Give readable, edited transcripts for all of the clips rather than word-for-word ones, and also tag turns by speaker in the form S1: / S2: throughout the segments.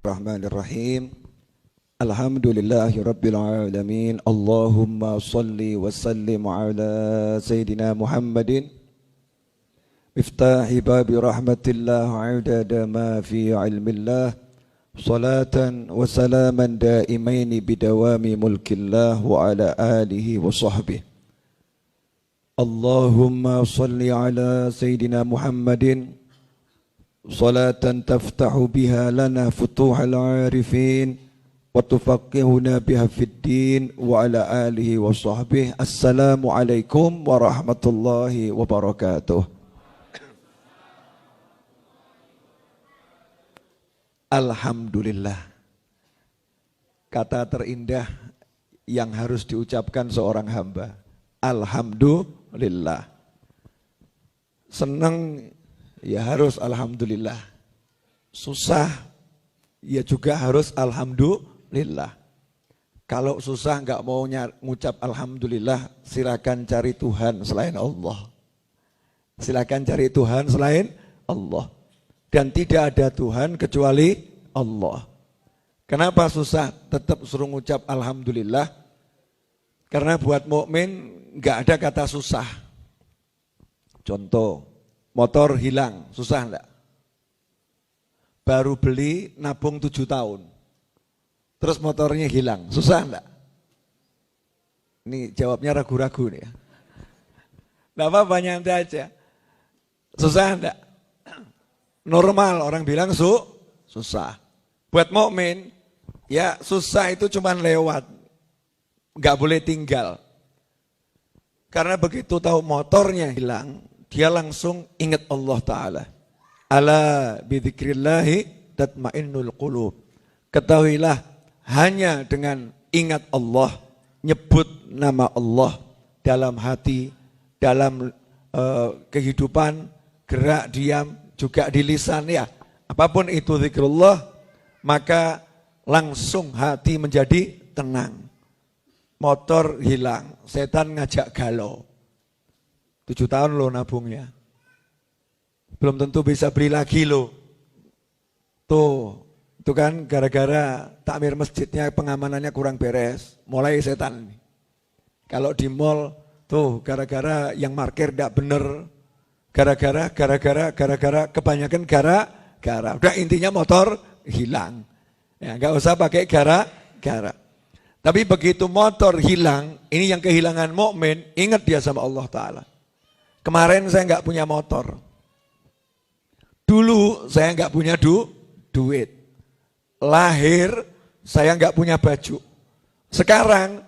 S1: Bismillahirrahmanirrahim. Alhamdulillahi Rabbil Alamin. Allahumma salli wa sallim ala Sayyidina Muhammadin miftahi babi rahmatillah adada ma fi ilmillah salatan wa salaman daimaini bidawami mulkillah wa ala alihi wa sahbihi. Allahumma salli ala Sayyidina Muhammadin salatan taftahu biha lana futuhal arifin wa tufaqihuna biha fid din wa ala alihi wa sahbihi. Assalamu alaikum warahmatullahi wabarakatuh. Alhamdulillah, kata terindah yang harus diucapkan seorang hamba. Alhamdulillah. Senang ya harus alhamdulillah. Susah ya juga harus alhamdulillah. Kalau susah enggak mau ngucap alhamdulillah, silakan cari Tuhan selain Allah. Silakan cari Tuhan selain Allah. Dan tidak ada Tuhan kecuali Allah. Kenapa susah tetap suruh ngucap alhamdulillah? Karena buat mukmin enggak ada kata susah. Contoh, motor hilang, susah enggak? Baru beli, nabung 7 tahun. Terus motornya hilang, susah enggak? Ini jawabnya ragu-ragu nih ya. Enggak apa-apa, nyantai aja. Susah enggak? Normal, orang bilang susah. Buat mukmin, ya susah itu cuma lewat. Enggak boleh tinggal. Karena begitu tahu motornya hilang, dia langsung ingat Allah Ta'ala. Ala bidzikrillahi tatmainnul qulub. Ketahuilah, hanya dengan ingat Allah, nyebut nama Allah dalam hati, dalam kehidupan, gerak, diam, juga di lisan ya. Apapun itu zikrullah, maka langsung hati menjadi tenang. Motor hilang, setan ngajak galau. 7 tahun lo nabungnya. Belum tentu bisa beli lagi lo. Tuh, itu kan gara-gara takmir masjidnya pengamanannya kurang beres. Mulai setan. Kalau di mall, tuh gara-gara yang parkir tidak bener. Gara-gara, kebanyakan gara-gara. Udah intinya motor hilang. Ya, nggak usah pakai gara-gara. Tapi begitu motor hilang, ini yang kehilangan mukmin, ingat dia sama Allah Ta'ala. Kemarin saya nggak punya motor. Dulu saya nggak punya duit. Lahir saya nggak punya baju. Sekarang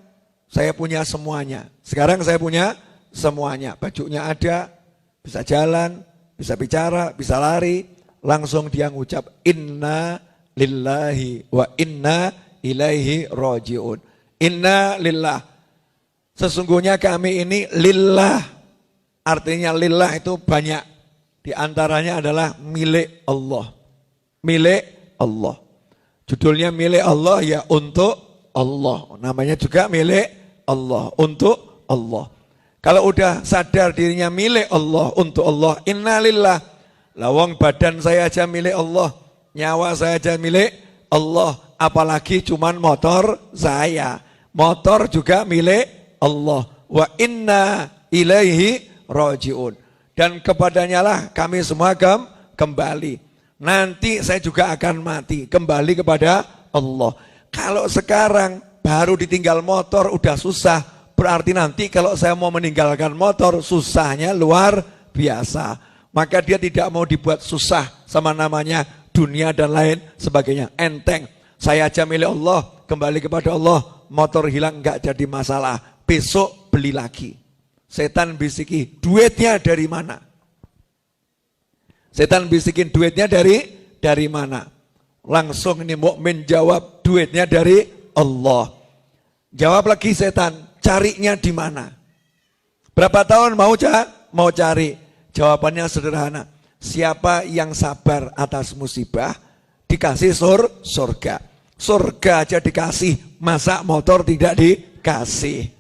S1: saya punya semuanya. Sekarang saya punya semuanya. Bajunya ada, bisa jalan, bisa bicara, bisa lari. Langsung dia ngucap inna lillahi wa inna ilaihi raji'un. Inna lillah. Sesungguhnya kami ini lillah. Artinya lillah itu banyak. Di antaranya adalah milik Allah. Milik Allah. Judulnya milik Allah ya untuk Allah. Namanya juga milik Allah. Untuk Allah. Kalau udah sadar dirinya milik Allah, untuk Allah. Inna lillah. Lawang badan saya aja milik Allah. Nyawa saya aja milik Allah. Apalagi cuman motor saya. Motor juga milik Allah. Wa inna ilaihi raji'un. Dan kepadanya lah kami semua kembali. Nanti saya juga akan mati. Kembali kepada Allah. Kalau sekarang baru ditinggal motor udah susah. Berarti nanti kalau saya mau meninggalkan motor susahnya luar biasa. Maka dia tidak mau dibuat susah sama namanya dunia dan lain sebagainya. Enteng. Saya aja milik Allah. Kembali kepada Allah. Motor hilang enggak jadi masalah. Besok beli lagi. Setan bisiki, duitnya dari mana? Setan bisikin duitnya dari mana? Langsung ini mukmin jawab, duitnya dari Allah. Jawab lagi setan, carinya di mana? Berapa tahun mau cari? Jawabannya sederhana. Siapa yang sabar atas musibah dikasih surga. Surga aja dikasih, masa motor tidak dikasih?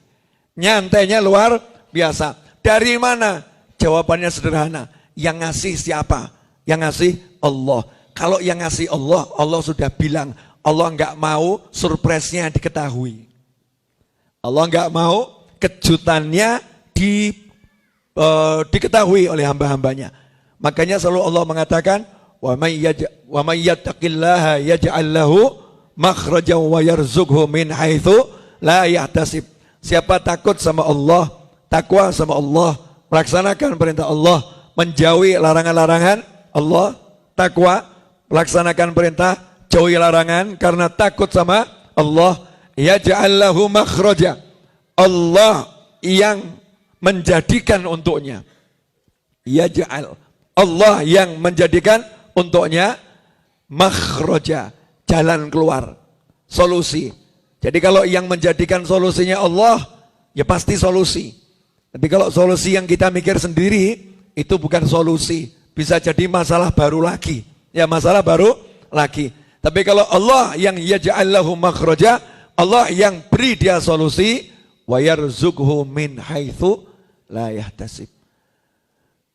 S1: Nyantainya luar biasa. Dari mana? Jawabannya sederhana. Yang ngasih siapa? Yang ngasih Allah. Kalau yang ngasih Allah, Allah sudah bilang, Allah nggak mau surprise-nya diketahui. Allah nggak mau kejutannya diketahui oleh hamba-hambanya. Makanya selalu Allah mengatakan, wa may yattaqillaha yaj'al lahu makhrajan wa yarzuqhu min haitsu la yahtasib. Siapa takut sama Allah, takwa sama Allah, melaksanakan perintah Allah, menjauhi larangan-larangan Allah, takwa, melaksanakan perintah, jauhi larangan karena takut sama Allah, yaj'al lahu makhraja. Allah yang menjadikan untuknya. Yaj'al. Allah yang menjadikan untuknya makhraja, jalan keluar, solusi. Jadi kalau yang menjadikan solusinya Allah, ya pasti solusi. Tapi kalau solusi yang kita mikir sendiri, itu bukan solusi. Bisa jadi masalah baru lagi. Ya masalah baru lagi. Tapi kalau Allah yang yaj'al lahu makhraja, Allah yang beri dia solusi, wa yarzuqhu min haitsu la yahtasib.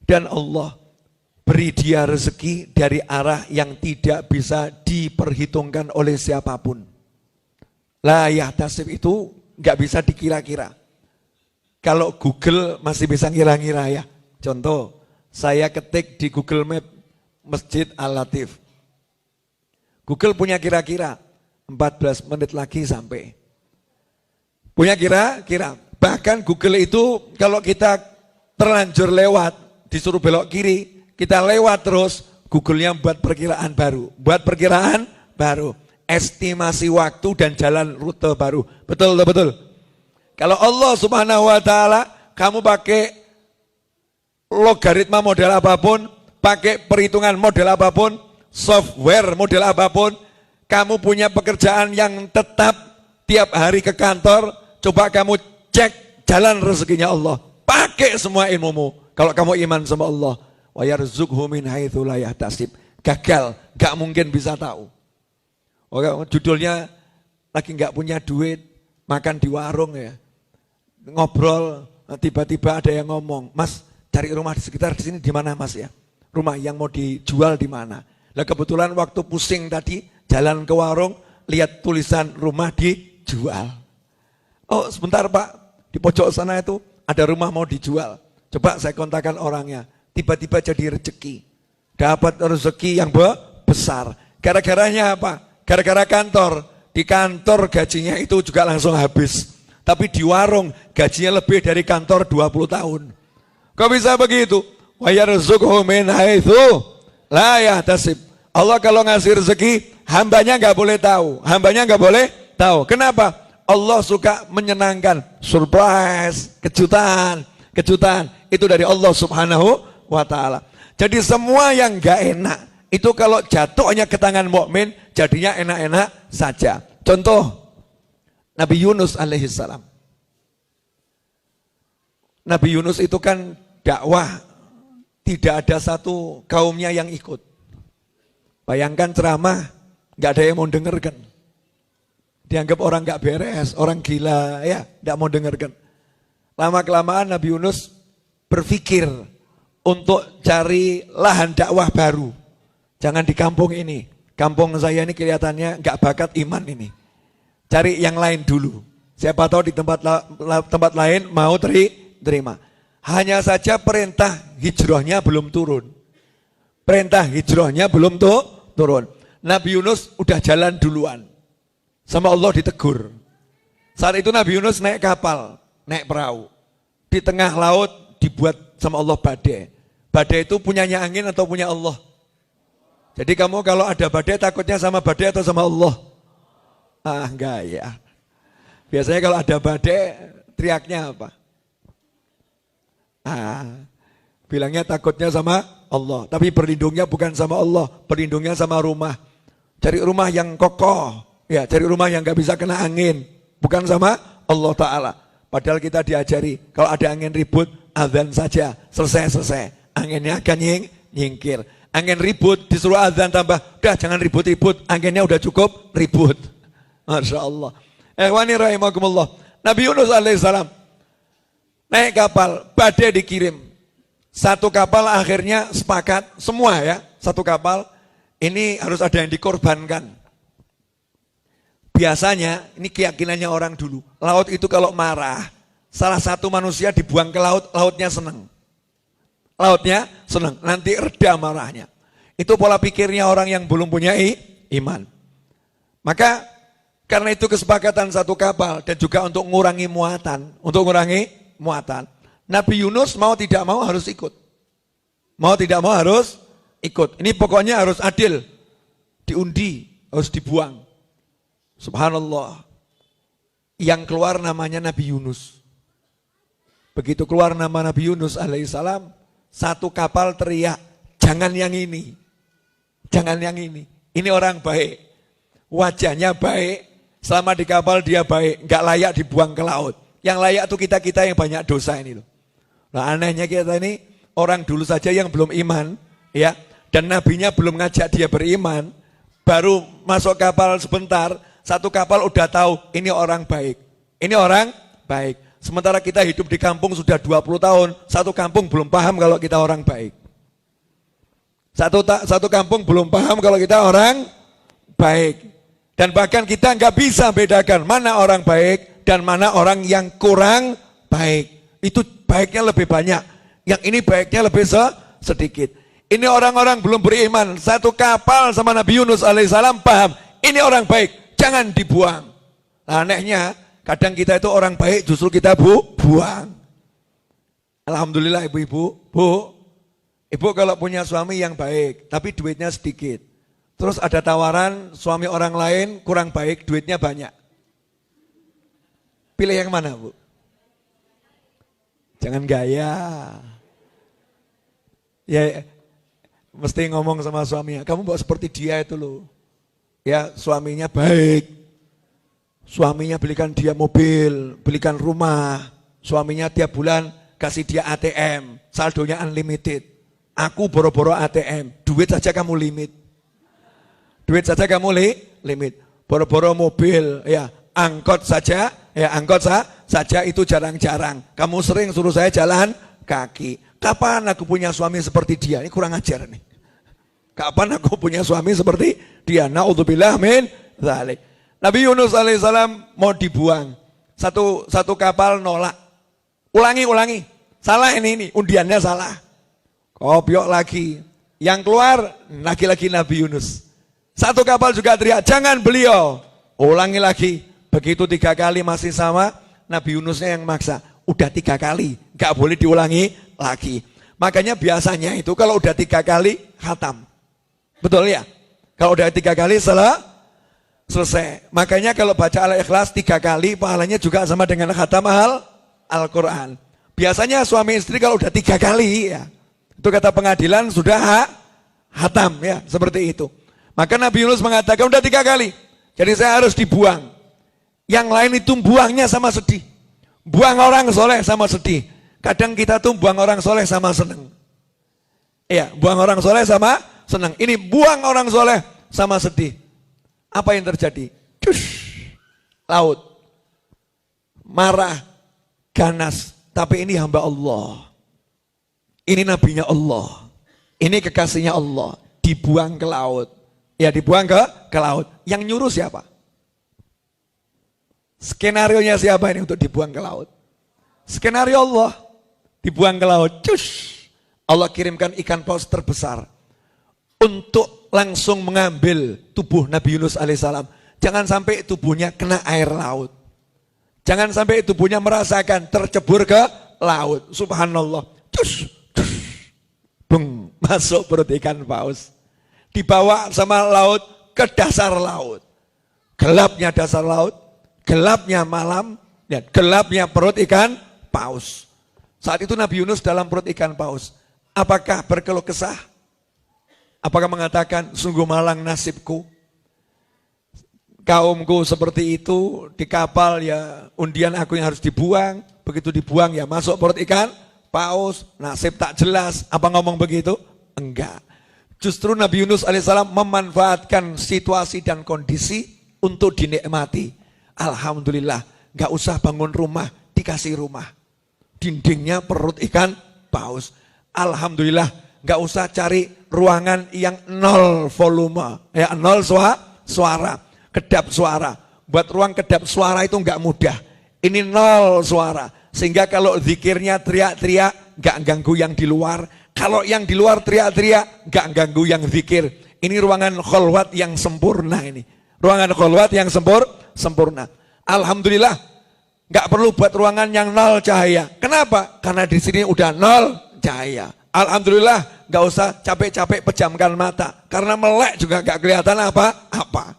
S1: Dan Allah beri dia rezeki dari arah yang tidak bisa diperhitungkan oleh siapapun. La yahtasib itu nggak bisa dikira-kira. Kalau Google masih bisa ngira-ngira ya. Contoh, saya ketik di Google Map Masjid Al-Latif. Google punya kira-kira 14 menit lagi sampai. Punya kira-kira. Bahkan Google itu kalau kita terlanjur lewat, disuruh belok kiri, kita lewat terus, Google-nya buat perkiraan baru. Buat perkiraan baru. Estimasi waktu dan jalan rute baru. Betul, betul. Kalau Allah Subhanahu wa ta'ala, kamu pakai logaritma model apapun, pakai perhitungan model apapun, software model apapun, kamu punya pekerjaan yang tetap tiap hari ke kantor, coba kamu cek jalan rezekinya Allah. Pakai semua ilmumu. Kalau kamu iman sama Allah, wa yarzuqhu min haitsu la yahtasib. Gagal, gak mungkin bisa tahu. Oke, judulnya lagi gak punya duit, makan di warung ya. Ngobrol, tiba-tiba ada yang ngomong, "Mas, cari rumah di sekitar di sini di mana, Mas ya? Rumah yang mau dijual di mana?" Lah kebetulan waktu pusing tadi, jalan ke warung, lihat tulisan rumah dijual. "Oh, sebentar Pak, di pojok sana itu ada rumah mau dijual." Coba saya kontakkan orangnya. Tiba-tiba jadi rezeki. Dapat rezeki yang besar. Gara-garanya apa? Gara-gara kantor. Di kantor gajinya itu juga langsung habis. Tapi di warung gajinya lebih dari kantor 20 tahun. Kok bisa begitu? Wa yarzuqhu min haitsu la yahtasib. Allah kalau ngasih rezeki, hambanya nggak boleh tahu. Hambanya nggak boleh tahu. Kenapa? Allah suka menyenangkan. Surprise, kejutan. Kejutan itu dari Allah Subhanahu wa ta'ala. Jadi semua yang gak enak itu kalau jatuhnya ke tangan mukmin jadinya enak-enak saja. Contoh Nabi Yunus alaihissalam. Nabi Yunus itu kan dakwah, tidak ada satu kaumnya yang ikut. Bayangkan ceramah gak ada yang mau dengarkan. Dianggap orang gak beres, orang gila, ya gak mau dengarkan. Lama-kelamaan Nabi Yunus berpikir untuk cari lahan dakwah baru. Jangan di kampung ini. Kampung saya ini kelihatannya nggak bakat iman ini. Cari yang lain dulu. Siapa tahu di tempat lain mau terima. Hanya saja perintah hijrahnya belum turun. Perintah hijrahnya belum turun. Nabi Yunus udah jalan duluan. Sama Allah ditegur. Saat itu Nabi Yunus naik kapal, naik perahu. Di tengah laut dibuat sama Allah badai. Badai itu punyanya angin atau punya Allah? Jadi kamu kalau ada badai takutnya sama badai atau sama Allah? Ah enggak ya. Biasanya kalau ada badai teriaknya apa? Bilangnya takutnya sama Allah. Tapi berlindungnya bukan sama Allah, berlindungnya sama rumah. Cari rumah yang kokoh, ya cari rumah yang gak bisa kena angin. Bukan sama Allah Ta'ala. Padahal kita diajari, kalau ada angin ribut, azan saja, selesai. Anginnya akan nyingkir. Angin ribut, disuruh azan tambah, udah jangan ribut-ribut, anginnya udah cukup ribut. Masya Allah. Ikhwani rahimakumullah. Nabi Yunus alaihissalam naik kapal, badai dikirim. Satu kapal akhirnya sepakat, semua ya, satu kapal, ini harus ada yang dikorbankan. Biasanya, ini keyakinannya orang dulu, laut itu kalau marah, salah satu manusia dibuang ke laut, lautnya senang. Lautnya senang, nanti reda marahnya. Itu pola pikirnya orang yang belum punya iman. Maka karena itu kesepakatan satu kapal dan juga untuk mengurangi muatan. Nabi Yunus mau tidak mau harus ikut. Mau tidak mau harus ikut. Ini pokoknya harus adil. Diundi, harus dibuang. Subhanallah. Yang keluar namanya Nabi Yunus. Begitu keluar nama Nabi Yunus alaihissalam, satu kapal teriak, jangan yang ini. Jangan yang ini. Ini orang baik. Wajahnya baik. Selama di kapal dia baik. Enggak layak dibuang ke laut. Yang layak itu kita-kita yang banyak dosa ini loh. Nah anehnya kita ini, orang dulu saja yang belum iman, ya, dan nabinya belum ngajak dia beriman, baru masuk kapal sebentar, satu kapal udah tahu ini orang baik. Ini orang baik. Sementara kita hidup di kampung sudah 20 tahun, satu kampung belum paham kalau kita orang baik. Satu kampung belum paham kalau kita orang baik. Dan bahkan kita nggak bisa bedakan mana orang baik dan mana orang yang kurang baik. Itu baiknya lebih banyak. Yang ini baiknya lebih sedikit. Ini orang-orang belum beriman. Satu kapal sama Nabi Yunus alaihissalam paham. Ini orang baik, jangan dibuang. Nah, anehnya, kadang kita itu orang baik justru kita buang. Alhamdulillah ibu-ibu. Ibu kalau punya suami yang baik, tapi duitnya sedikit. Terus ada tawaran suami orang lain kurang baik, duitnya banyak. Pilih yang mana, Bu? Jangan gaya. Ya, mesti ngomong sama suaminya, kamu mau seperti dia itu loh. Ya, suaminya baik. Suaminya belikan dia mobil, belikan rumah. Suaminya tiap bulan kasih dia ATM, saldonya unlimited. Aku boro-boro ATM, duit saja kamu limit. Duit saja kamu limit. Boro-boro mobil, ya, angkot saja, ya angkot saja itu jarang-jarang. Kamu sering suruh saya jalan kaki. Kapan aku punya suami seperti dia? Ini kurang ajar nih. Kapan aku punya suami seperti dia? Na'udzubillah min dzalik. Nabi Yunus alaihissalam mau dibuang. Satu kapal nolak. Ulangi. Salah ini, undiannya salah. Kopiok lagi. Yang keluar lagi-lagi Nabi Yunus. Satu kapal juga teriak, jangan beliau. Ulangi lagi. Begitu 3 kali masih sama, Nabi Yunusnya yang maksa. Udah 3 kali, gak boleh diulangi lagi. Makanya biasanya itu kalau udah 3 kali, khatam. Betul ya? Kalau udah 3 kali selesai. Makanya kalau baca Al-Ikhlas 3 kali, pahalanya juga sama dengan khatam Al-Quran. Biasanya suami istri kalau udah 3 kali, ya, itu kata pengadilan sudah khatam, ya, seperti itu. Maka Nabi Yunus mengatakan udah 3 kali, jadi saya harus dibuang. Yang lain itu buangnya sama sedih. Buang orang soleh sama sedih. Kadang kita tuh buang orang soleh sama seneng. Iya, buang orang soleh sama seneng. Ini buang orang soleh sama sedih. Apa yang terjadi? Laut. Marah, ganas. Tapi ini hamba Allah. Ini nabinya Allah. Ini kekasihnya Allah. Dibuang ke laut. Ya, dibuang ke laut. Yang nyuruh siapa? Skenarionya siapa ini untuk dibuang ke laut? Skenario Allah. Dibuang ke laut. Allah kirimkan ikan paus terbesar. Untuk langsung mengambil tubuh Nabi Yunus alaihissalam. Jangan sampai tubuhnya kena air laut. Jangan sampai tubuhnya merasakan tercebur ke laut. Subhanallah. Bung, masuk perut ikan paus. Dibawa sama laut ke dasar laut. Gelapnya dasar laut, gelapnya malam, dan gelapnya perut ikan paus. Saat itu Nabi Yunus dalam perut ikan paus. Apakah berkeluh kesah? Apakah mengatakan, sungguh malang nasibku? Kaumku seperti itu, di kapal ya undian aku yang harus dibuang. Begitu dibuang ya masuk perut ikan paus, nasib tak jelas. Apa ngomong begitu? Enggak. Justru Nabi Yunus alaihissalam memanfaatkan situasi dan kondisi untuk dinikmati. Alhamdulillah, gak usah bangun rumah, dikasih rumah. Dindingnya perut ikan paus. Alhamdulillah, nggak usah cari ruangan yang nol volume, ya nol suara, kedap suara. Buat ruang kedap suara itu nggak mudah. Ini nol suara, sehingga kalau zikirnya teriak-teriak nggak ganggu yang di luar. Kalau yang di luar teriak-teriak nggak ganggu yang zikir. Ini ruangan kholwat yang sempurna ini. Ruangan kholwat yang sempurna. Alhamdulillah, nggak perlu buat ruangan yang nol cahaya. Kenapa? Karena di sini udah nol cahaya. Alhamdulillah, nggak usah capek-capek pejamkan mata. Karena melek juga nggak kelihatan apa-apa.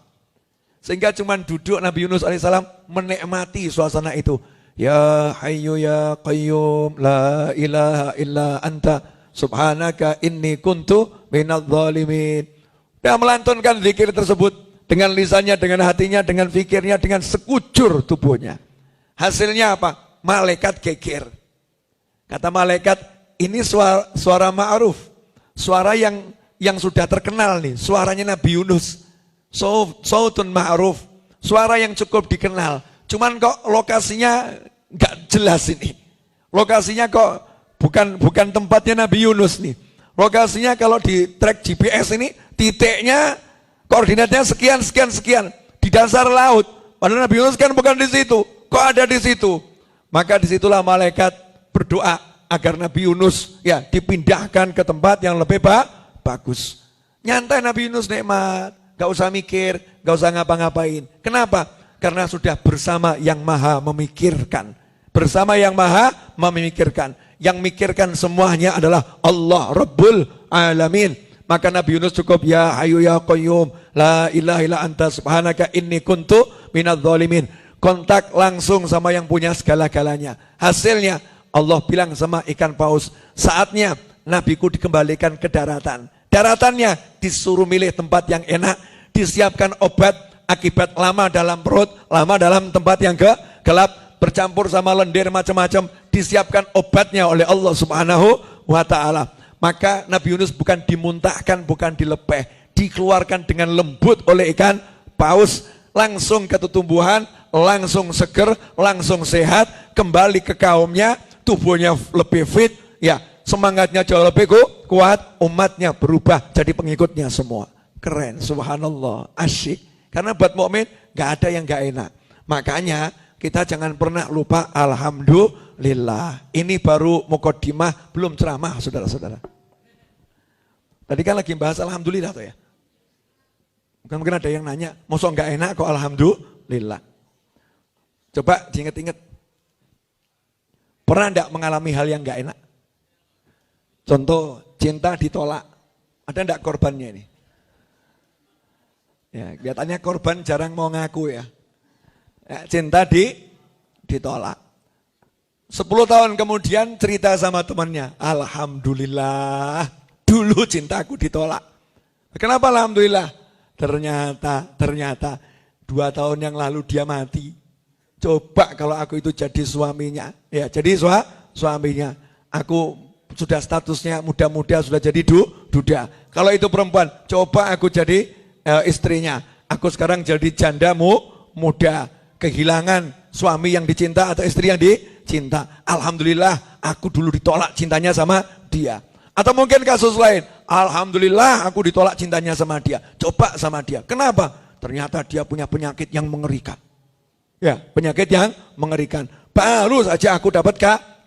S1: Sehingga cuman duduk Nabi Yunus alaihissalam menikmati suasana itu. Ya Hayyu ya Qayyum la ilaha illa anta subhanaka inni kuntu minadz zalimin. Dia melantunkan zikir tersebut dengan lisannya, dengan hatinya, dengan fikirnya, dengan sekujur tubuhnya. Hasilnya apa? Malaikat geger. Kata malaikat, ini suara ma'ruf. Suara yang sudah terkenal nih, suaranya Nabi Yunus. Sautun ma'ruf, suara yang cukup dikenal. Cuman kok lokasinya nggak jelas ini. Lokasinya kok bukan tempatnya Nabi Yunus nih. Lokasinya kalau di track GPS ini titiknya koordinatnya sekian di dasar laut. Padahal Nabi Yunus kan bukan di situ. Kok ada di situ? Maka disitulah malaikat berdoa agar Nabi Yunus ya dipindahkan ke tempat yang lebih bagus. Nyantai Nabi Yunus nikmat. Gak usah mikir, gak usah ngapa-ngapain. Kenapa? Karena sudah bersama yang maha memikirkan. Bersama yang maha memikirkan. Yang mikirkan semuanya adalah Allah Rabbul Alamin. Maka Nabi Yunus cukup ya Hayyu ya Qayyum la ilaha illa anta subhanaka inni kuntu minadz zalimin. Kontak langsung sama yang punya segala-galanya. Hasilnya Allah bilang sama ikan paus, saatnya nabiku dikembalikan ke daratan. Daratannya disuruh milih tempat yang enak, disiapkan obat akibat lama dalam perut, lama dalam tempat yang gelap, bercampur sama lendir macam-macam, disiapkan obatnya oleh Allah Subhanahu wa Ta'ala. Maka Nabi Yunus bukan dimuntahkan, bukan dilepeh, dikeluarkan dengan lembut oleh ikan paus, langsung ke tumbuhan, langsung seger, langsung sehat, kembali ke kaumnya, tubuhnya lebih fit, ya. Semangatnya jauh lebih kuat, umatnya berubah jadi pengikutnya semua. Keren, subhanallah, asyik. Karena buat mukmin gak ada yang gak enak. Makanya kita jangan pernah lupa alhamdulillah. Ini baru muqaddimah, belum ceramah saudara-saudara. Tadi kan lagi bahas alhamdulillah tuh ya. Mungkin ada yang nanya, mosok gak enak kok alhamdulillah. Coba diinget-inget. Pernah enggak mengalami hal yang gak enak? Contoh, cinta ditolak. Ada enggak korbannya ini? Ya, kelihatannya korban jarang mau ngaku ya. Cinta ditolak. 10 tahun kemudian cerita sama temannya, alhamdulillah, dulu cintaku ditolak. Kenapa alhamdulillah? Ternyata 2 tahun yang lalu dia mati. Coba kalau aku itu jadi suaminya. Ya, jadi suaminya. Aku sudah statusnya muda-muda, sudah jadi duda. Kalau itu perempuan, coba aku jadi istrinya. Aku sekarang jadi janda muda, kehilangan suami yang dicinta atau istri yang dicinta. Alhamdulillah, aku dulu ditolak cintanya sama dia. Atau mungkin kasus lain, alhamdulillah aku ditolak cintanya sama dia. Coba sama dia. Kenapa? Ternyata dia punya penyakit yang mengerikan. Ya, penyakit yang mengerikan. Baru saja aku dapat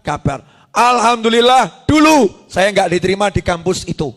S1: kabar. Alhamdulillah, dulu saya nggak diterima di kampus itu.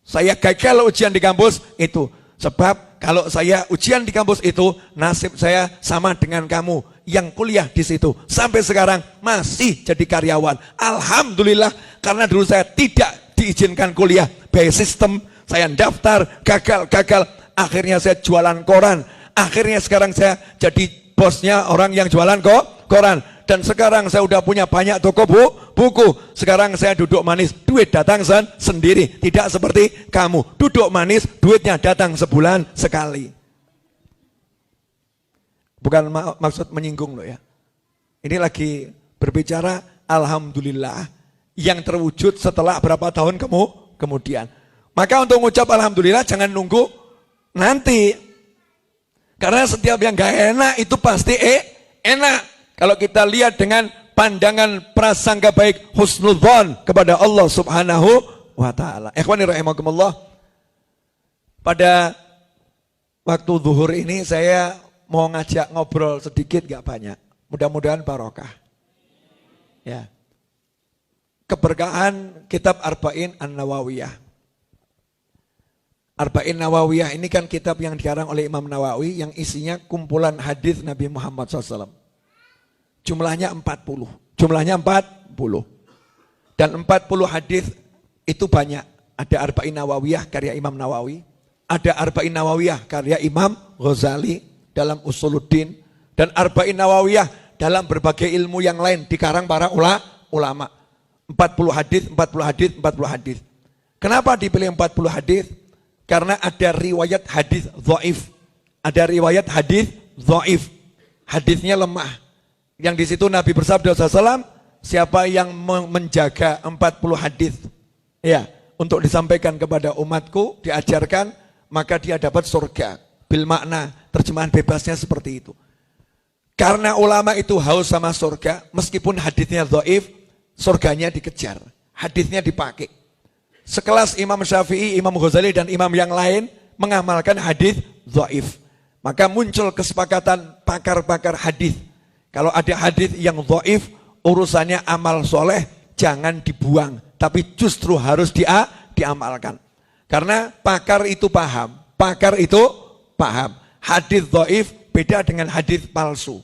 S1: Saya gagal ujian di kampus itu. Sebab kalau saya ujian di kampus itu, nasib saya sama dengan kamu yang kuliah di situ. Sampai sekarang masih jadi karyawan. Alhamdulillah, karena dulu saya tidak diizinkan kuliah by system. Saya daftar, gagal. Akhirnya saya jualan koran. Akhirnya sekarang saya jadi bosnya orang yang jualan koran. Dan sekarang saya udah punya banyak toko buku. Sekarang saya duduk manis, duit datang sendiri. Tidak seperti kamu, duduk manis, duitnya datang sebulan sekali. Bukan maksud menyinggung loh ya. Ini lagi berbicara alhamdulillah yang terwujud setelah berapa tahun kemudian. Maka untuk mengucap alhamdulillah jangan nunggu nanti. Karena setiap yang gak enak itu pasti enak. Kalau kita lihat dengan pandangan prasangka baik husnudzon kepada Allah Subhanahu wa ta'ala. Ikhwani rahimakumullah. Pada waktu zuhur ini saya mau ngajak ngobrol sedikit, gak banyak. Mudah-mudahan barokah. Ya. Keberkahan kitab Arba'in An-Nawawiyah. Arba'in Nawawiyah ini kan kitab yang dikarang oleh Imam Nawawi yang isinya kumpulan hadis Nabi Muhammad SAW. Jumlahnya 40. Dan 40 hadis itu banyak. Ada Arba'in Nawawiyah karya Imam Nawawi. Ada Arba'in Nawawiyah karya Imam Ghazali dalam Usuluddin. Dan Arba'in Nawawiyah dalam berbagai ilmu yang lain dikarang para ulama. 40 hadis. Kenapa dipilih 40 hadis? Karena ada riwayat hadis dhaif. Hadisnya lemah. Yang di situ Nabi bersabda SAW, siapa yang menjaga 40 hadis ya, untuk disampaikan kepada umatku, diajarkan, maka dia dapat surga. Bil makna, terjemahan bebasnya seperti itu. Karena ulama itu haus sama surga, meskipun hadisnya dhaif, surganya dikejar, hadisnya dipakai. Sekelas Imam Syafi'i, Imam Ghazali dan imam yang lain mengamalkan hadis dhaif. Maka muncul kesepakatan pakar-pakar hadis. Kalau ada hadis yang dhaif, urusannya amal soleh jangan dibuang, tapi justru harus diamalkan. Karena pakar itu paham. Hadis dhaif beda dengan hadis palsu.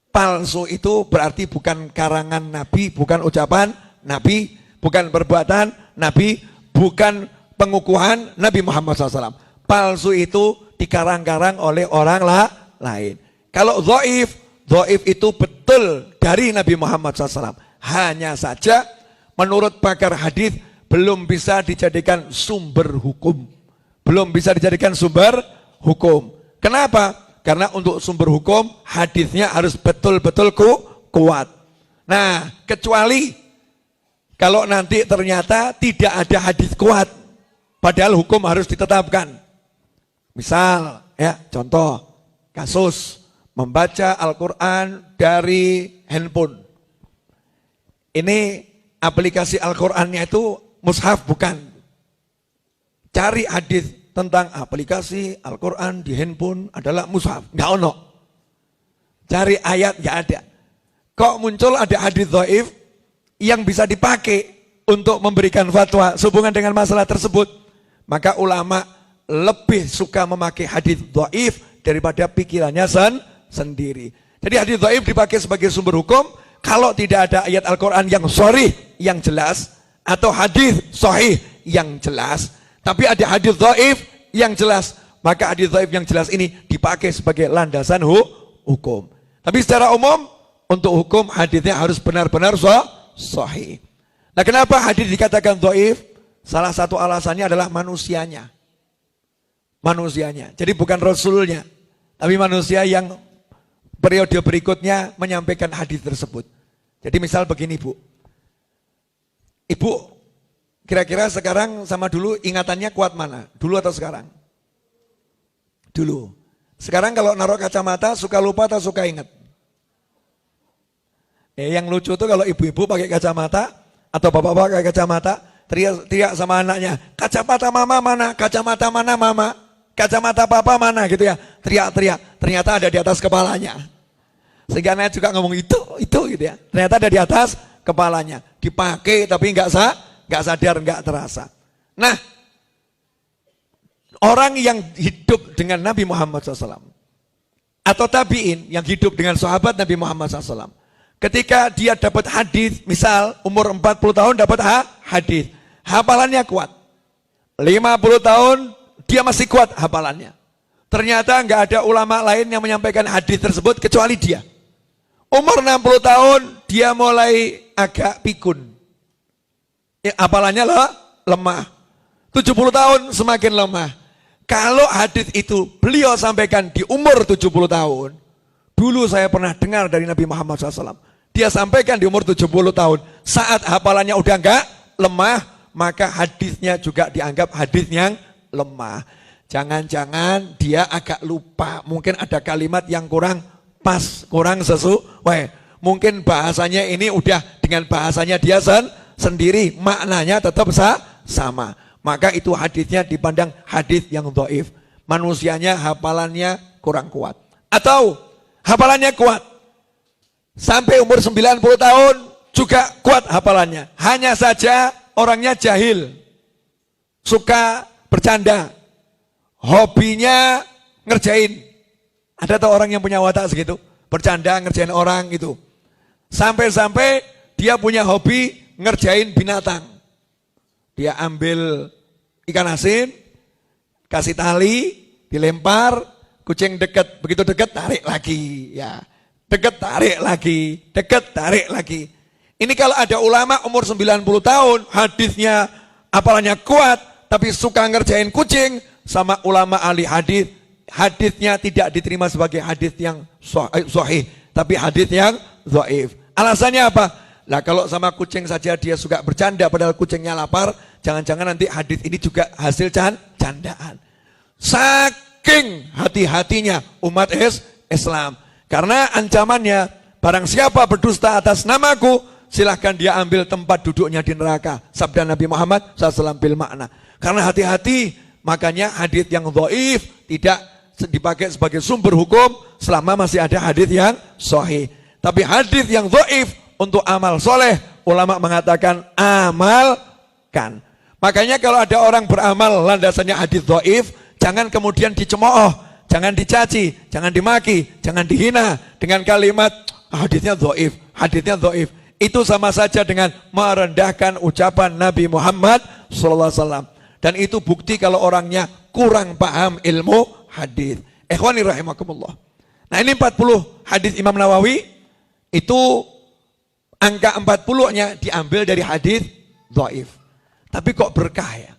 S1: Palsu itu berarti bukan karangan Nabi, bukan ucapan Nabi, bukan perbuatan Nabi, bukan pengukuhan Nabi Muhammad SAW. Palsu itu dikarang-karang oleh orang lain. Kalau dhaif itu betul dari Nabi Muhammad SAW. Hanya saja menurut pakar hadis belum bisa dijadikan sumber hukum. Kenapa? Karena untuk sumber hukum hadisnya harus betul-betul kuat. Nah, kecuali kalau nanti ternyata tidak ada hadis kuat, padahal hukum harus ditetapkan. Misal, ya, contoh kasus membaca Al-Quran dari handphone. Ini aplikasi Al-Qurannya itu mushaf bukan. Cari hadis tentang aplikasi Al-Quran di handphone adalah mushaf, nggak ono. Cari ayat nggak ada. Kok muncul ada hadis dhaif yang bisa dipakai untuk memberikan fatwa sehubungan dengan masalah tersebut? Maka ulama lebih suka memakai hadis dhaif daripada pikirannya sendiri. Jadi hadis dhaif dipakai sebagai sumber hukum kalau tidak ada ayat Al-Quran yang sharih, yang jelas, atau hadis sahih yang jelas. Tapi ada hadis dhaif yang jelas, maka hadis dhaif yang jelas ini dipakai sebagai landasan hukum. Tapi secara umum untuk hukum hadisnya harus benar-benar sahih. Nah, kenapa hadis dikatakan dhaif? Salah satu alasannya adalah manusianya. Jadi bukan rasulnya, tapi manusia yang periode berikutnya menyampaikan hadis tersebut. Jadi misal begini, Bu. Ibu kira-kira sekarang sama dulu ingatannya kuat mana? Dulu atau sekarang? Dulu. Sekarang kalau naruh kacamata suka lupa atau suka ingat? Yang lucu tuh kalau ibu-ibu pakai kacamata atau bapak-bapak pakai kacamata, teriak sama anaknya, kacamata mama mana? Kacamata mana mama? Kacamata papa mana gitu ya? Teriak-teriak. Ternyata ada di atas kepalanya. Sehingga anaknya juga ngomong itu gitu ya. Ternyata ada di atas kepalanya. Dipakai tapi nggak sadar, nggak terasa. Nah, orang yang hidup dengan Nabi Muhammad SAW atau tabi'in yang hidup dengan sahabat Nabi Muhammad SAW, ketika dia dapat hadis, misal umur 40 tahun dapat hadis, hafalannya kuat. 50 tahun dia masih kuat hafalannya. Ternyata nggak ada ulama lain yang menyampaikan hadis tersebut kecuali dia. Umur 60 tahun dia mulai agak pikun. Hafalannya lemah. 70 tahun semakin lemah. Kalau hadis itu beliau sampaikan di umur 70 tahun, dulu saya pernah dengar dari Nabi Muhammad SAW. Dia sampaikan di umur 70 tahun. Saat hafalannya udah enggak lemah, maka hadisnya juga dianggap hadis yang lemah. Jangan-jangan dia agak lupa. Mungkin ada kalimat yang kurang pas, kurang sesuai. Mungkin bahasanya ini udah dengan bahasanya dia sendiri, maknanya tetap sama. Maka itu hadisnya dipandang hadis yang dhaif. Manusianya hafalannya kurang kuat. Atau hafalannya kuat. Sampai umur 90 tahun juga kuat hafalannya. Hanya saja orangnya jahil. Suka bercanda. Hobinya ngerjain. Ada tuh orang yang punya watak segitu. Bercanda ngerjain orang gitu. Sampai-sampai dia punya hobi ngerjain binatang. Dia ambil ikan asin, kasih tali, dilempar, kucing deket, begitu deket tarik lagi, ya. Deket tarik lagi, deket tarik lagi. Ini kalau ada ulama umur 90 tahun, hadisnya apalanya kuat, tapi suka ngerjain kucing, sama ulama ahli hadis, hadisnya tidak diterima sebagai hadis yang sahih, tapi hadis yang dhaif. Alasannya apa? Lah kalau sama kucing saja dia suka bercanda padahal kucingnya lapar, jangan-jangan nanti hadis ini juga hasil candaan. Saking hati-hatinya umat Islam. Karena ancamannya, barang siapa berdusta atas namaku, silahkan dia ambil tempat duduknya di neraka. Sabda Nabi Muhammad SAW bil makna. Karena hati-hati, makanya hadis yang dhaif tidak dipakai sebagai sumber hukum selama masih ada hadis yang sahih. Tapi hadis yang dhaif untuk amal soleh, ulama mengatakan amalkan. Makanya kalau ada orang beramal landasannya hadis dhaif, jangan kemudian dicemooh, jangan dicaci, jangan dimaki, jangan dihina dengan kalimat hadisnya dhaif, hadisnya dhaif. Itu sama saja dengan merendahkan ucapan Nabi Muhammad SAW. Dan itu bukti kalau orangnya kurang paham ilmu hadis. Ikhwani rahimakumullah. Nah ini 40 hadis Imam Nawawi, itu angka 40-nya diambil dari hadis dhaif. Tapi kok berkah ya?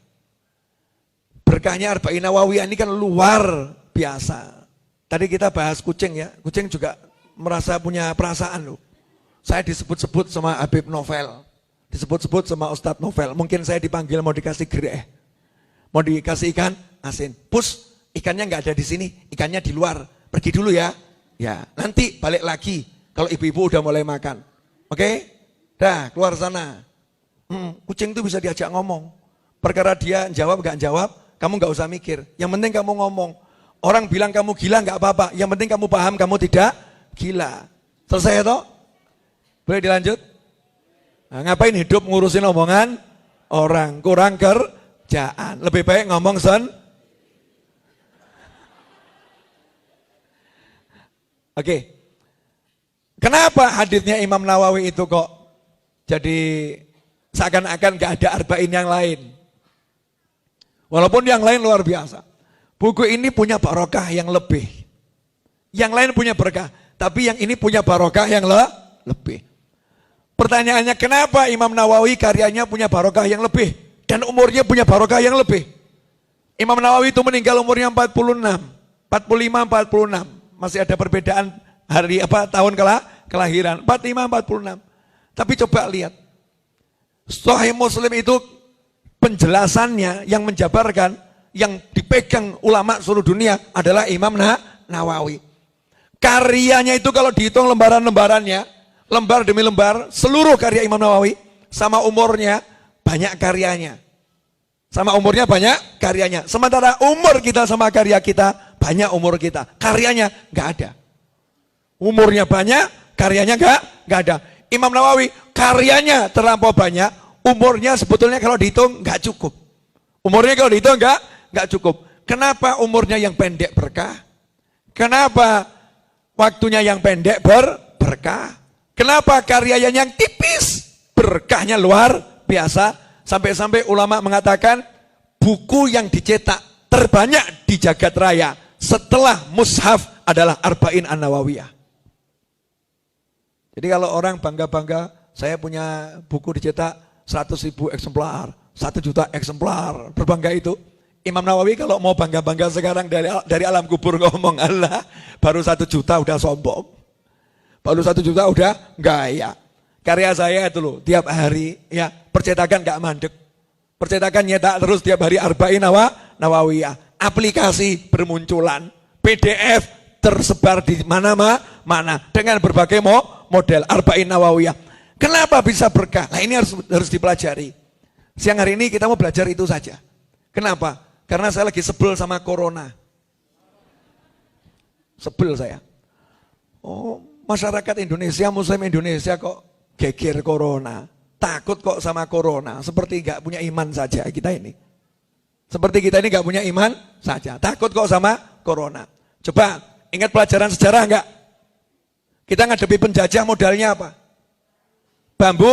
S1: Berkahnya Arba'in Nawawiyah ini kan luar biasa. Tadi kita bahas kucing ya. Kucing juga merasa punya perasaan loh. Saya disebut-sebut sama Habib Novel. Disebut-sebut sama Ustadz Novel. Mungkin saya dipanggil mau dikasih greh. Mau dikasih ikan asin. Pus, ikannya nggak ada di sini. Ikannya di luar. Pergi dulu ya. Ya, nanti balik lagi. Kalau ibu-ibu udah mulai makan. Oke, dah keluar sana. Kucing itu bisa diajak ngomong. Perkara dia jawab gak jawab, kamu gak usah mikir. Yang penting kamu ngomong. Orang bilang kamu gila gak apa-apa. Yang penting kamu paham kamu tidak gila. Selesai toh? Boleh dilanjut? Nah, ngapain hidup ngurusin omongan orang? Kurang kerjaan. Lebih baik ngomong Oke. Kenapa hadisnya Imam Nawawi itu kok jadi seakan-akan gak ada arba'in yang lain? Walaupun yang lain luar biasa. Buku ini punya barokah yang lebih. Yang lain punya berkah, tapi yang ini punya barokah yang lebih. Pertanyaannya kenapa Imam Nawawi karyanya punya barokah yang lebih dan umurnya punya barokah yang lebih? Imam Nawawi itu meninggal umurnya 46, 45, 46. Masih ada perbedaan hari tahun kelahiran 45 46. Tapi coba lihat. Sahih Muslim itu penjelasannya yang menjabarkan, yang dipegang ulama seluruh dunia adalah Imam Nawawi. Karyanya itu kalau dihitung lembaran-lembarannya, lembar demi lembar, seluruh karya Imam Nawawi sama umurnya banyak karyanya. Sama umurnya banyak karyanya. Sementara umur kita sama karya kita banyak umur kita. Karyanya nggak ada. Umurnya banyak, karyanya nggak ada. Imam Nawawi karyanya terlampau banyak, umurnya sebetulnya kalau dihitung nggak cukup. Umurnya kalau dihitung nggak cukup. Kenapa umurnya yang pendek berkah? Kenapa waktunya yang pendek berkah? Kenapa karyanya yang tipis berkahnya luar biasa? Sampai-sampai ulama mengatakan buku yang dicetak terbanyak di jagat raya setelah mushaf adalah Arba'in An-Nawawiyah. Jadi kalau orang bangga-bangga, saya punya buku dicetak 100.000 eksemplar, 1 juta eksemplar, berbangga itu. Imam Nawawi kalau mau bangga-bangga sekarang dari alam kubur ngomong, Allah baru 1 juta udah sombong. Baru 1 juta udah gaya. Karya saya itu loh, tiap hari ya percetakan gak mandek. Percetakan nyetak terus tiap hari Arba'in Nawawiyah. Aplikasi bermunculan, PDF tersebar di mana-mana dengan berbagai model Arba'in Nawawiyah. Kenapa bisa berkah? Nah ini harus dipelajari. Siang hari ini kita mau belajar itu saja. Kenapa? Karena saya lagi sebel sama corona. Sebel saya. Oh, masyarakat Indonesia, Muslim Indonesia kok geger corona. Takut kok sama corona. Seperti gak punya iman saja kita ini. Seperti kita ini gak punya iman saja. Takut kok sama corona. Coba ingat pelajaran sejarah enggak? Kita ngadepi penjajah modalnya apa? Bambu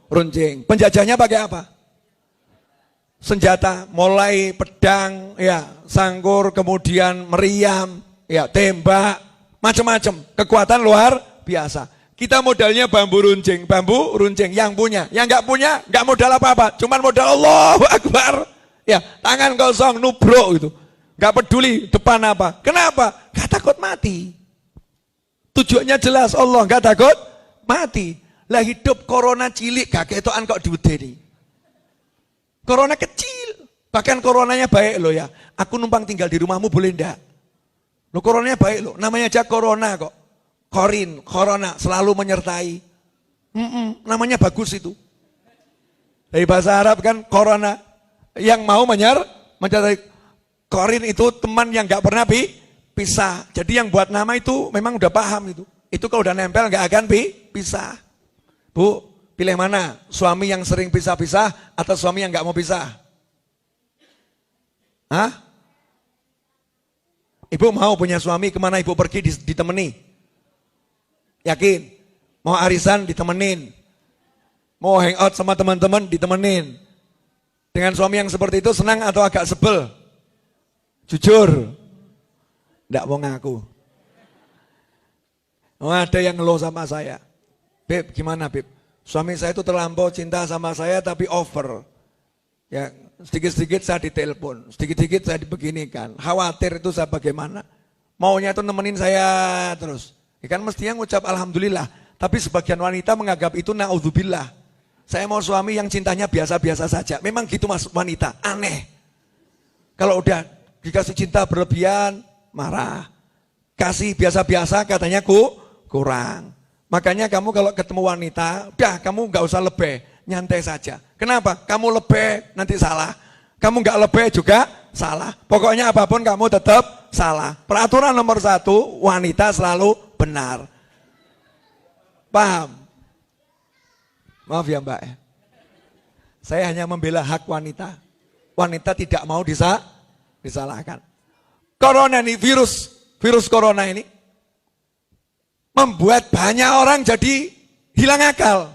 S1: runcing. Penjajahnya pakai apa? Senjata, mulai pedang, ya, sangkur, kemudian meriam, ya, tembak, macam-macam. Kekuatan luar biasa. Kita modalnya bambu runcing. Yang punya, yang nggak punya, nggak modal apa-apa. Cuman modal Allahu Akbar. Ya, tangan kosong, nubruk gitu. Nggak peduli depan apa. Kenapa? Nggak takut mati. Tujuannya jelas, Allah nggak takut mati. Lah hidup corona cilik, gak ketokan kok diudeni. Corona kecil, bahkan coronanya baik loh ya. Aku numpang tinggal di rumahmu boleh enggak? Loh coronanya baik loh, namanya aja corona kok. Corona, selalu menyertai. Namanya bagus itu. Dari bahasa Arab kan corona, yang mau menyertai. Korin itu teman yang gak pernah pisah. Jadi yang buat nama itu memang udah paham itu. Itu kalau udah nempel gak akan pisah. Bu, pilih mana? Suami yang sering pisah-pisah atau suami yang gak mau pisah? Hah? Ibu mau punya suami, kemana ibu pergi ditemani? Yakin? Mau arisan ditemenin? Mau hangout sama teman-teman ditemenin? Dengan suami yang seperti itu senang atau agak sebel? Jujur? Nggak mau ngaku. Oh, ada yang ngeluh sama saya. Beb, gimana Beb? Suami saya itu terlampau cinta sama saya tapi over. Ya, sedikit-sedikit saya ditelepon, sedikit-sedikit saya dibeginikan. Khawatir itu saya bagaimana? Maunya itu nemenin saya terus. Ya kan mestinya ngucap alhamdulillah, tapi sebagian wanita menganggap itu naudzubillah. Saya mau suami yang cintanya biasa-biasa saja. Memang gitu Mas wanita, aneh. Kalau udah dikasih cinta berlebihan, marah. Kasih biasa-biasa katanya kurang. Makanya kamu kalau ketemu wanita, udah kamu nggak usah lebih, nyantai saja. Kenapa? Kamu lebih nanti salah. Kamu nggak lebih juga salah. Pokoknya apapun kamu tetap salah. Peraturan nomor 1, wanita selalu benar. Paham? Maaf ya Mbak. Saya hanya membela hak wanita. Wanita tidak mau disalahkan. Corona ini virus corona ini membuat banyak orang jadi hilang akal.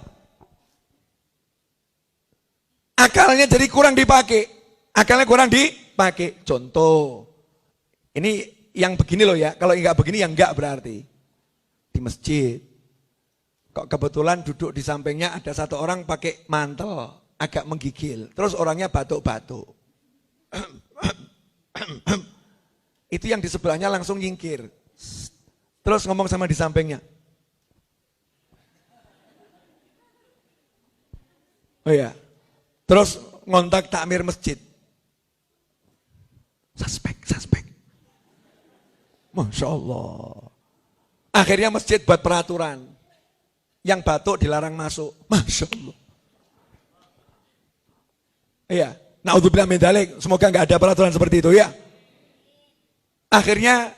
S1: Akalnya jadi kurang dipakai. Akalnya kurang dipakai. Contoh, ini yang begini loh ya, kalau enggak begini yang enggak berarti. Di masjid, kok kebetulan duduk di sampingnya ada satu orang pakai mantel, agak menggigil. Terus orangnya batuk-batuk. Itu yang di sebelahnya langsung nyingkir. Terus ngomong sama di sampingnya. Oh iya. Terus ngontak takmir masjid. Suspek. Masya Allah. Akhirnya masjid buat peraturan. Yang batuk dilarang masuk. Masya Allah. Iya. Naudzubillah min dzalik. Semoga nggak ada peraturan seperti itu ya. Akhirnya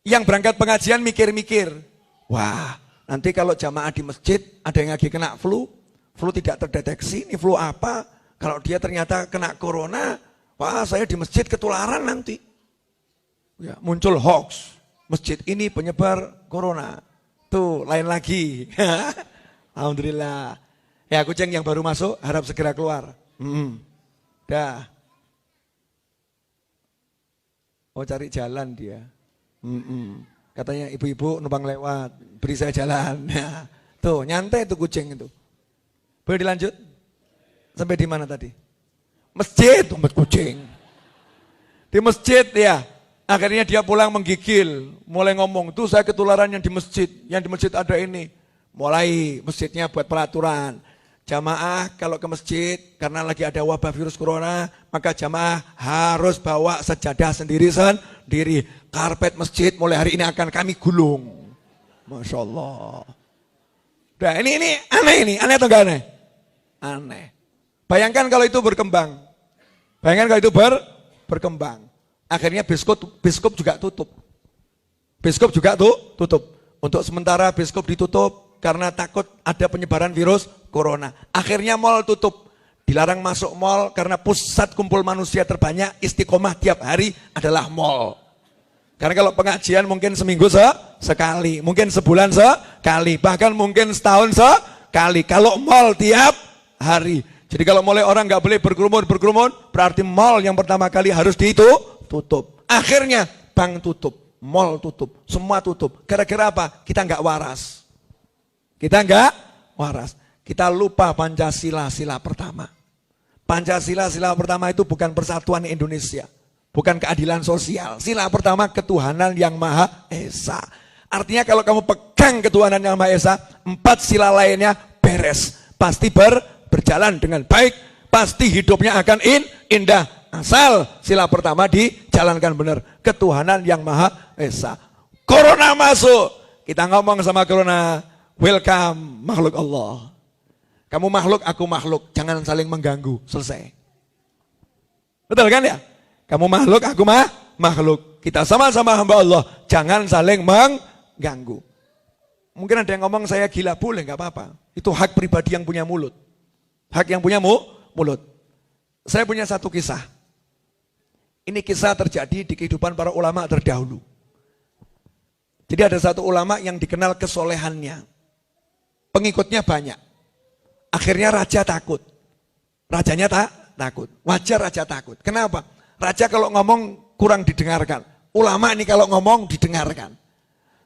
S1: yang berangkat pengajian mikir-mikir, wah nanti kalau jamaah di masjid ada yang lagi kena flu tidak terdeteksi, ini flu apa? Kalau dia ternyata kena corona, wah saya di masjid ketularan nanti. Ya, muncul hoax, masjid ini penyebar corona. Tuh lain lagi. Alhamdulillah. Ya kucing yang baru masuk harap segera keluar. Dah. Oh cari jalan dia. Katanya ibu-ibu numpang lewat, beri saya jalan. Ya. Tuh nyantai tuh kucing itu. Boleh dilanjut? Sampai di mana tadi? Masjid, kucing. Di masjid ya. Akhirnya dia pulang menggigil, mulai ngomong, tuh saya ketularan yang di masjid ada ini. Mulai masjidnya buat peraturan. Jamaah kalau ke masjid karena lagi ada wabah virus corona, maka jamaah harus bawa sajadah sendiri. Karpet masjid mulai hari ini akan kami gulung. Masya Allah. Nah ini aneh atau enggak aneh? Aneh. Bayangkan kalau itu berkembang. Berkembang. Akhirnya biskup juga tutup. Biskup juga tutup. Untuk sementara biskup ditutup karena takut ada penyebaran virus corona. Akhirnya mal tutup. Dilarang masuk mal karena pusat kumpul manusia terbanyak istiqomah tiap hari adalah mal. Karena kalau pengajian mungkin seminggu sekali, mungkin sebulan sekali, bahkan mungkin setahun sekali. Kalau mal tiap hari. Jadi kalau mulai orang nggak boleh berkerumun, berarti mal yang pertama kali harus tutup. Akhirnya bank tutup, mal tutup, semua tutup. Gara-gara apa? Kita nggak waras. Kita lupa Pancasila, sila pertama. Pancasila, sila pertama itu bukan persatuan Indonesia. Bukan keadilan sosial. Sila pertama ketuhanan yang Maha Esa. Artinya kalau kamu pegang ketuhanan yang Maha Esa, 4 sila lainnya beres. Pasti berjalan dengan baik. Pasti hidupnya akan indah. Asal sila pertama dijalankan benar. Ketuhanan yang Maha Esa. Corona masuk. Kita ngomong sama corona, welcome makhluk Allah. Kamu makhluk, aku makhluk. Jangan saling mengganggu. Selesai. Betul kan ya? Kamu makhluk, aku makhluk. Kita sama-sama hamba Allah. Jangan saling mengganggu. Mungkin ada yang ngomong saya gila, boleh, gak apa-apa. Itu hak pribadi yang punya mulut. Hak yang punya mulut. Saya punya satu kisah. Ini kisah terjadi di kehidupan para ulama terdahulu. Jadi ada satu ulama yang dikenal kesolehannya. Pengikutnya banyak. Akhirnya raja takut. Rajanya takut. Wajar raja takut. Kenapa? Raja kalau ngomong kurang didengarkan. Ulama ini kalau ngomong didengarkan.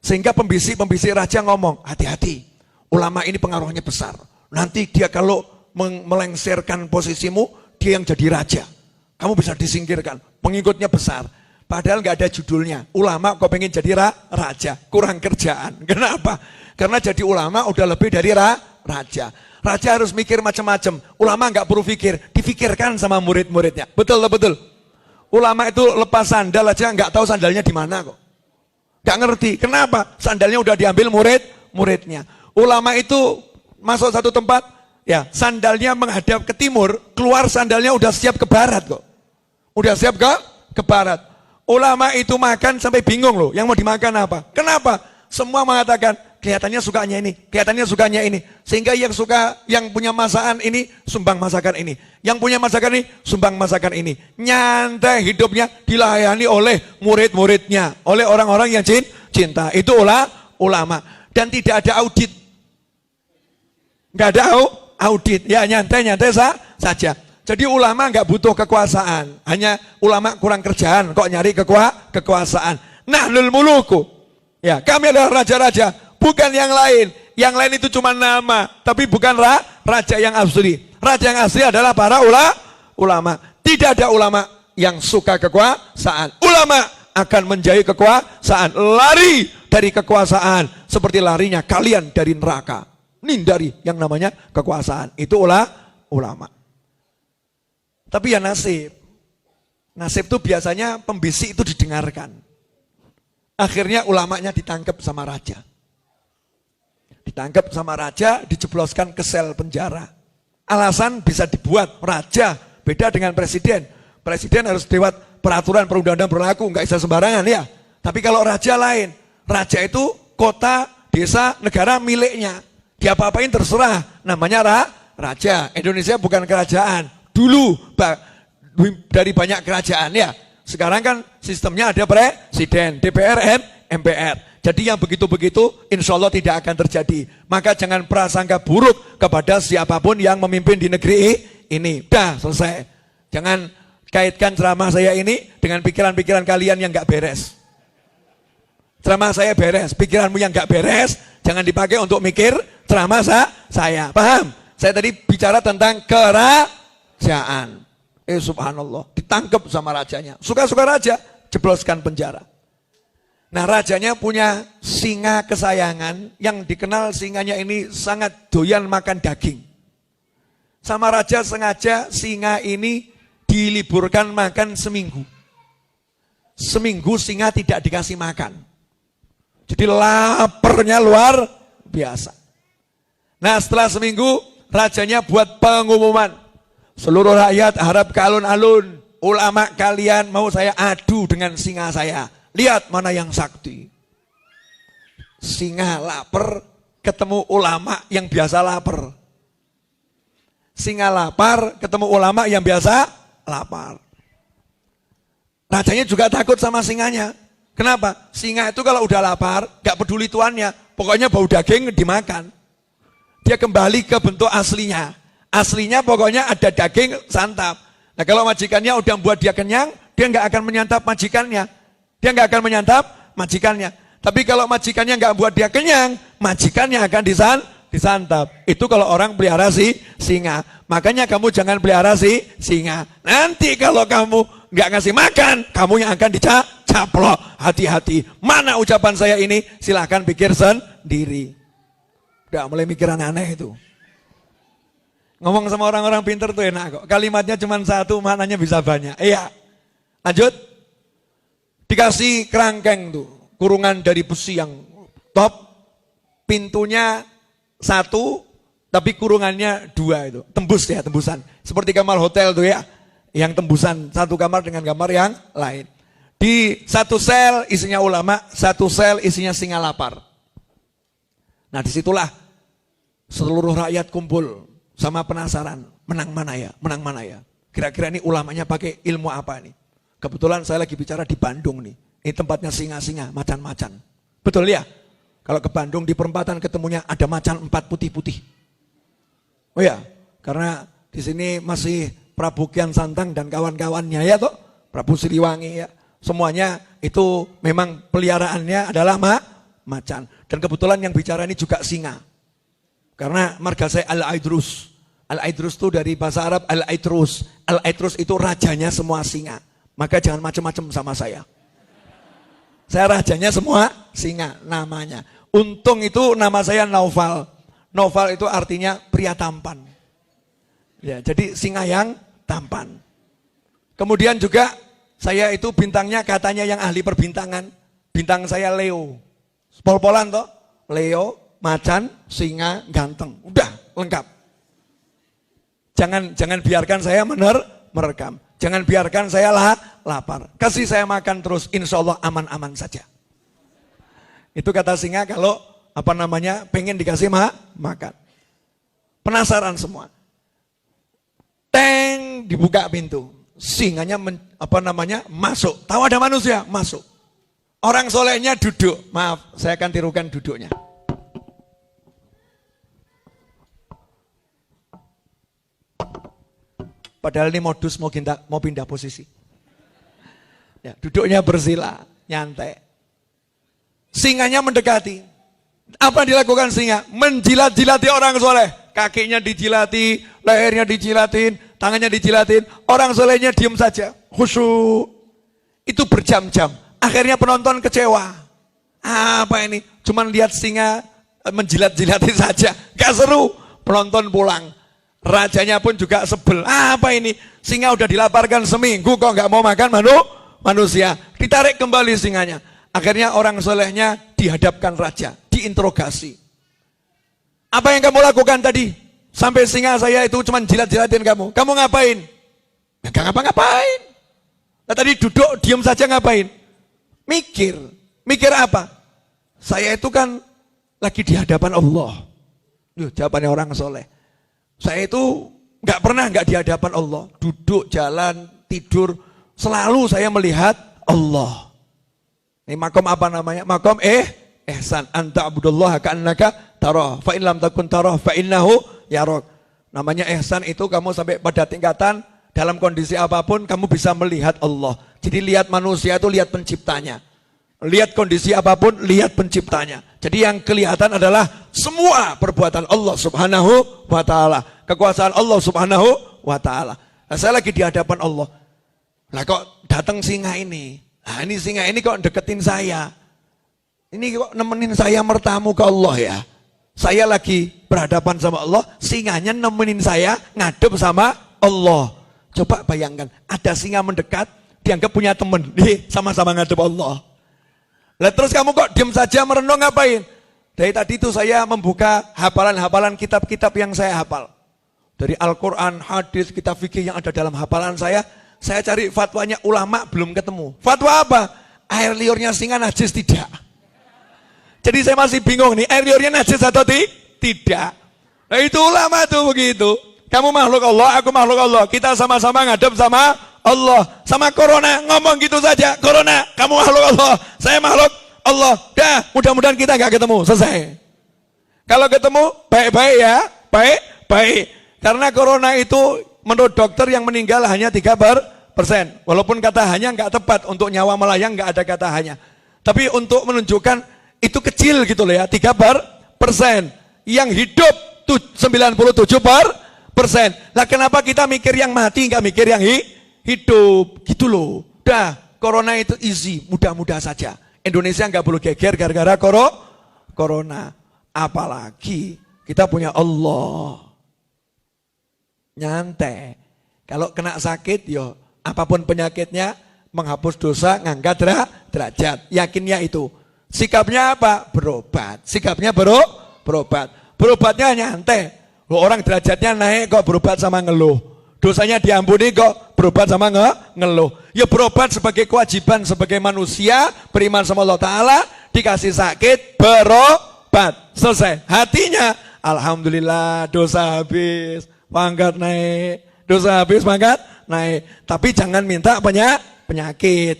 S1: Sehingga pembisik-pembisik raja ngomong, hati-hati. Ulama ini pengaruhnya besar. Nanti dia kalau melengsarkan posisimu, dia yang jadi raja. Kamu bisa disingkirkan. Pengikutnya besar. Padahal nggak ada judulnya. Ulama kok pengen jadi raja. Kurang kerjaan. Kenapa? Karena jadi ulama udah lebih dari raja. Raja harus mikir macam-macam. Ulama nggak perlu pikir. Difikirkan sama murid-muridnya. Betul. Ulama itu lepas sandal aja nggak tahu sandalnya di mana kok. Nggak ngerti. Kenapa? Sandalnya udah diambil muridnya. Ulama itu masuk satu tempat, ya sandalnya menghadap ke timur, keluar sandalnya udah siap ke barat kok. Udah siap ke barat. Ulama itu makan sampai bingung loh, yang mau dimakan apa? Kenapa? Semua mengatakan kelihatannya sukanya ini. Sehingga yang punya masakan ini sumbang masakan ini. Yang punya masakan ini sumbang masakan ini. Nyantai hidupnya dilayani oleh murid-muridnya, oleh orang-orang yang cinta. Itu ulama. Dan tidak ada audit. Enggak ada audit. Ya nyantai saja. Jadi ulama enggak butuh kekuasaan. Hanya ulama kurang kerjaan kok nyari kekuasaan. Nahlul muluku. Ya, kami adalah raja-raja, bukan yang lain. Yang lain itu cuma nama, tapi bukan raja yang asli. Raja yang asli adalah para ulama. Tidak ada ulama yang suka kekuasaan. Ulama akan menjauhi kekuasaan, lari dari kekuasaan seperti larinya kalian dari neraka. Hindari yang namanya kekuasaan. Itu ulama. Tapi ya nasib. Nasib itu biasanya pembisik itu didengarkan. Akhirnya ulamanya ditangkap sama raja. Dijebloskan ke sel penjara. Alasan bisa dibuat, raja beda dengan presiden. Presiden harus lewat peraturan perundang-undangan berlaku, nggak bisa sembarangan ya. Tapi kalau raja lain, raja itu kota, desa, negara miliknya. Diapa-apain terserah, namanya raja. Indonesia bukan kerajaan. Dulu dari banyak kerajaan ya. Sekarang kan sistemnya ada presiden, DPR, MPR. Jadi yang begitu-begitu insya Allah tidak akan terjadi. Maka jangan prasangka buruk kepada siapapun yang memimpin di negeri ini. Dah selesai. Jangan kaitkan ceramah saya ini dengan pikiran-pikiran kalian yang gak beres. Ceramah saya beres, pikiranmu yang gak beres jangan dipakai untuk mikir ceramah saya. Paham? Saya tadi bicara tentang kerajaan. Subhanallah, ditangkap sama rajanya. Suka-suka raja, jebloskan penjara. Nah rajanya punya singa kesayangan yang dikenal singanya ini sangat doyan makan daging. Sama raja sengaja singa ini diliburkan makan seminggu. Seminggu singa tidak dikasih makan. Jadi laparnya luar biasa. Nah setelah seminggu rajanya buat pengumuman. Seluruh rakyat harap ke alun-alun. Ulama kalian mau saya adu dengan singa saya. Lihat mana yang sakti. Singa lapar ketemu ulama yang biasa lapar. Singa lapar ketemu ulama yang biasa lapar. Rajanya juga takut sama singanya. Kenapa? Singa itu kalau udah lapar, gak peduli tuannya. Pokoknya bau daging dimakan. Dia kembali ke bentuk aslinya. Aslinya pokoknya ada daging santap. Nah kalau majikannya udah buat dia kenyang, dia nggak akan menyantap majikannya. Dia nggak akan menyantap majikannya. Tapi kalau majikannya nggak buat dia kenyang, majikannya akan disantap. Itu kalau orang pelihara singa. Makanya kamu jangan pelihara singa. Nanti kalau kamu nggak ngasih makan, kamu yang akan dicaplok. Hati-hati. Mana ucapan saya ini? Silahkan pikir sendiri. Udah mulai mikir aneh-aneh itu. Ngomong sama orang-orang pinter tuh enak kok. Kalimatnya cuma satu, maknanya bisa banyak. Iya. Lanjut. Dikasih kerangkeng tuh. Kurungan dari besi yang top. Pintunya satu, tapi kurungannya dua itu. Tembus ya, tembusan. Seperti kamar hotel tuh ya. Yang tembusan satu kamar dengan kamar yang lain. Di satu sel isinya ulama, satu sel isinya singa lapar. Nah disitulah seluruh rakyat kumpul. Sama penasaran, menang mana ya? Kira-kira ini ulamanya pakai ilmu apa nih? Kebetulan saya lagi bicara di Bandung nih. Ini tempatnya singa-singa, macan-macan. Betul ya? Kalau ke Bandung di perempatan ketemunya ada macan 4 putih-putih. Oh ya, karena di sini masih Prabu Kian Santang dan kawan-kawannya ya toh. Prabu Siliwangi ya. Semuanya itu memang peliharaannya adalah macan. Dan kebetulan yang bicara ini juga singa. Karena marga saya Al-Aidrus. Al-Aidrus itu dari bahasa Arab Al-Aidrus. Al-Aidrus itu rajanya semua singa. Maka jangan macam-macam sama saya. Saya rajanya semua singa namanya. Untung itu nama saya Naufal. Naufal itu artinya pria tampan. Ya, jadi singa yang tampan. Kemudian juga saya itu bintangnya katanya yang ahli perbintangan. Bintang saya Leo. Pol-polan toh? Leo, macan, singa, ganteng. Udah lengkap. Jangan biarkan saya merekam. Jangan biarkan saya lapar. Kasih saya makan terus, insya Allah aman-aman saja. Itu kata singa kalau pengen dikasih makan. Penasaran semua. Teng, dibuka pintu. Singanya masuk. Tahu ada manusia? Masuk. Orang solehnya duduk. Maaf, saya akan tirukan duduknya. Padahal ini modus mau pindah posisi. Ya, duduknya bersila, nyantai. Singanya mendekati. Apa dilakukan singa? Menjilat-jilati orang soleh. Kakinya dijilati, lehernya dijilatin, tangannya dijilatin. Orang solehnya diem saja, khusyuk. Itu berjam-jam. Akhirnya penonton kecewa. Apa ini? Cuman lihat singa menjilat-jilati saja. Gak seru. Penonton pulang. Rajanya pun juga sebel. Apa ini? Singa udah dilaparkan seminggu kok gak mau makan manusia. Ditarik kembali singanya. Akhirnya orang solehnya dihadapkan raja. Diinterogasi. Apa yang kamu lakukan tadi? Sampai singa saya itu cuma jilat-jilatin kamu. Kamu ngapain? Ya gak ngapa-ngapain. Nah, tadi duduk diam saja ngapain? Mikir. Mikir apa? Saya itu kan lagi di hadapan Allah. Jawabannya orang soleh. Saya itu gak pernah gak di hadapan Allah. Duduk, jalan, tidur. Selalu saya melihat Allah. Ini makom apa namanya? Makom ihsan. Anta abudullah ka'annaka tarah. Fa'in lam takun tarah fa'innahu yarok. Namanya ihsan itu kamu sampai pada tingkatan dalam kondisi apapun kamu bisa melihat Allah. Jadi lihat manusia itu lihat penciptanya. Lihat kondisi apapun, lihat penciptanya. Jadi yang kelihatan adalah semua perbuatan Allah subhanahu wa ta'ala. Kekuasaan Allah subhanahu wa ta'ala. Nah, saya lagi di hadapan Allah. Lah kok datang singa ini? Nah ini singa ini kok deketin saya? Ini kok nemenin saya mertamu ke Allah ya? Saya lagi berhadapan sama Allah, singanya nemenin saya ngadep sama Allah. Coba bayangkan, ada singa mendekat, dianggap punya temen. Sama-sama ngadep Allah. Lah terus kamu kok diam saja merenung ngapain? Dari tadi itu saya membuka hafalan-hafalan kitab-kitab yang saya hafal. Dari Al-Quran, hadis, kitab fikih yang ada dalam hafalan saya cari fatwanya ulama belum ketemu. Fatwa apa? Air liurnya singa najis tidak. Jadi saya masih bingung nih, air liurnya najis atau tidak. Nah itu ulama tuh begitu. Kamu makhluk Allah, aku makhluk Allah. Kita sama-sama ngadep sama Allah. Sama corona, ngomong gitu saja. Corona, kamu makhluk Allah, saya makhluk Allah. Dah, mudah-mudahan kita nggak ketemu, selesai. Kalau ketemu, baik-baik ya, baik-baik. Karena corona itu menurut dokter yang meninggal hanya 3%. Walaupun kata hanya nggak tepat, untuk nyawa melayang nggak ada kata hanya. Tapi untuk menunjukkan itu kecil gitu loh ya, 3%. Yang hidup 97%. Lah kenapa kita mikir yang mati nggak mikir yang hidup gitu loh. Dah, corona itu easy, mudah-mudah saja. Indonesia nggak perlu geger gara-gara corona. Apalagi kita punya Allah. Nyantai. Kalau kena sakit yo apapun penyakitnya menghapus dosa, ngangkat derajat. Yakinnya itu. Sikapnya apa? Berobat. Sikapnya berobat. Berobatnya nyantai. Orang derajatnya naik kok berobat sama ngeluh. Dosanya diampuni kok berobat sama ngeluh. Ya berobat sebagai kewajiban sebagai manusia, beriman sama Allah Ta'ala, dikasih sakit, berobat. Selesai. Hatinya, alhamdulillah dosa habis, pangkat naik. Dosa habis, pangkat naik. Tapi jangan minta penyakit.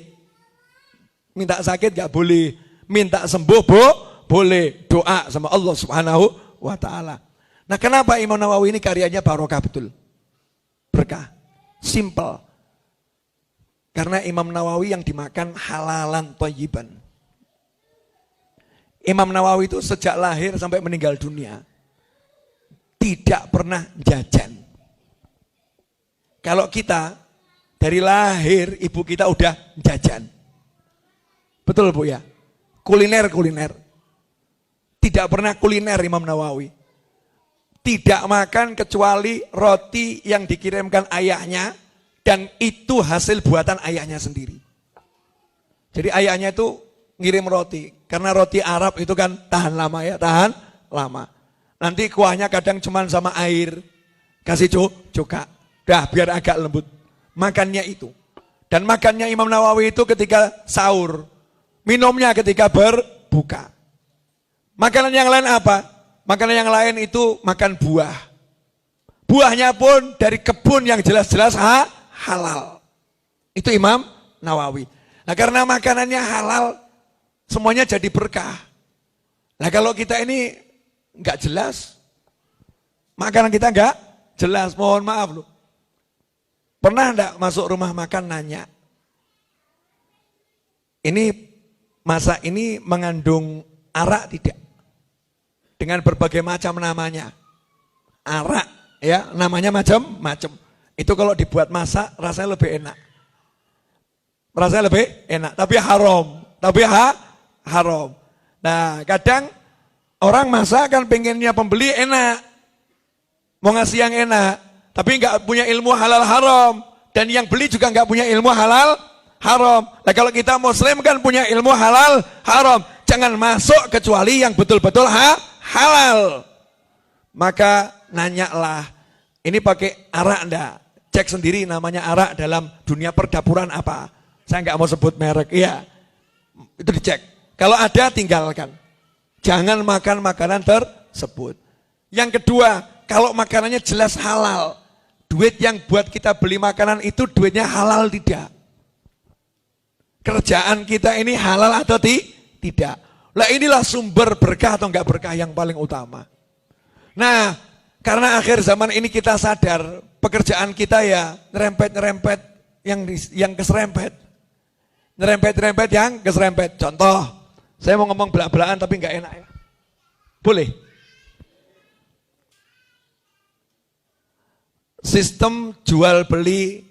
S1: Minta sakit gak boleh. Minta sembuh boleh. Doa sama Allah Subhanahu wa Ta'ala. Nah kenapa Imam Nawawi ini karyanya barokah betul? Berkah. Simple. Karena Imam Nawawi yang dimakan halalan thayyiban. Imam Nawawi itu sejak lahir sampai meninggal dunia tidak pernah jajan. Kalau kita dari lahir ibu kita udah jajan. Betul Bu ya? Kuliner. Tidak pernah kuliner Imam Nawawi. Tidak makan kecuali roti yang dikirimkan ayahnya dan itu hasil buatan ayahnya sendiri. Jadi ayahnya itu ngirim roti karena roti Arab itu kan tahan lama ya, tahan lama. Nanti kuahnya kadang cuman sama air, kasih cuka, dah biar agak lembut. Makannya itu. Dan makannya Imam Nawawi itu ketika sahur, minumnya ketika berbuka. Makanan yang lain apa? Makanan yang lain itu makan buah. Buahnya pun dari kebun yang jelas-jelas halal. Itu Imam Nawawi. Nah karena makanannya halal, semuanya jadi berkah. Nah kalau kita ini nggak jelas, makanan kita nggak jelas, mohon maaf loh. Pernah enggak masuk rumah makan nanya, ini masak ini mengandung arak tidak? Dengan berbagai macam namanya. Arak ya, namanya macam-macam. Itu kalau dibuat masak rasanya lebih enak. Rasanya lebih enak, tapi haram. Haram. Nah, kadang orang masak kan pengennya pembeli enak. Mau ngasih yang enak, tapi enggak punya ilmu halal haram. Dan yang beli juga enggak punya ilmu halal haram. Nah, kalau kita muslim kan punya ilmu halal haram. Jangan masuk kecuali yang betul-betul halal. Maka nanyalah, ini pakai arak enggak? Cek sendiri namanya arak dalam dunia perdapuran apa. Saya enggak mau sebut merek, iya. Itu dicek. Kalau ada tinggalkan. Jangan makan makanan tersebut. Yang kedua, kalau makanannya jelas halal. Duit yang buat kita beli makanan itu duitnya halal tidak? Kerjaan kita ini halal atau tidak? Lah inilah sumber berkah atau enggak berkah yang paling utama. Nah, karena akhir zaman ini kita sadar pekerjaan kita ya nyerempet-nyerempet yang keserempet. Nyerempet-nyerempet yang keserempet. Contoh, saya mau ngomong belak-belakan tapi enggak enak ya. Boleh? Sistem jual beli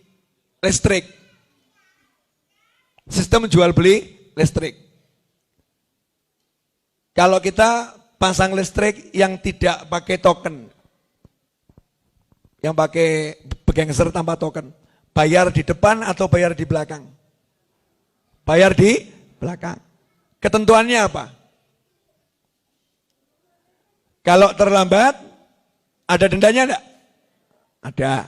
S1: listrik. Sistem jual beli listrik. Kalau kita pasang listrik yang tidak pakai token, yang pakai begengser tanpa token, bayar di depan atau bayar di belakang? Bayar di belakang. Ketentuannya apa? Kalau terlambat, ada dendanya enggak? Ada.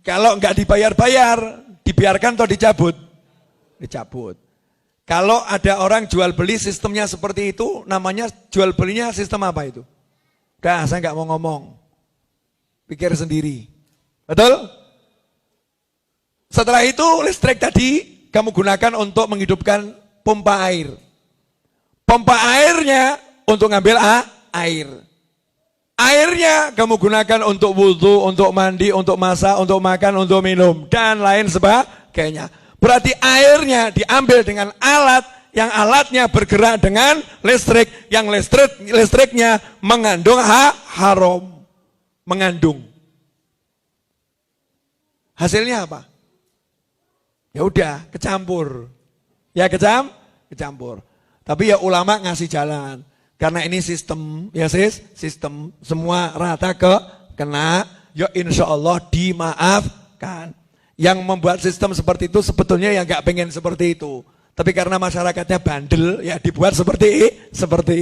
S1: Kalau nggak dibayar-bayar, dibiarkan atau dicabut? Dicabut. Kalau ada orang jual beli sistemnya seperti itu, namanya jual belinya sistem apa itu? Udah, saya nggak mau ngomong. Pikir sendiri. Betul? Setelah itu listrik tadi kamu gunakan untuk menghidupkan pompa air. Pompa airnya untuk ngambil air. Airnya kamu gunakan untuk wudhu, untuk mandi, untuk masak, untuk makan, untuk minum, dan lain sebagainya. Berarti airnya diambil dengan alat, yang alatnya bergerak dengan listrik, yang listriknya mengandung haram. Mengandung. Hasilnya apa? Ya udah, kecampur. Ya kecampur. Tapi ya ulama ngasih jalan. Karena ini sistem, ya sistem. Semua rata kena, ya insya Allah dimaafkan. Yang membuat sistem seperti itu sebetulnya yang gak pengen seperti itu. Tapi karena masyarakatnya bandel, ya dibuat seperti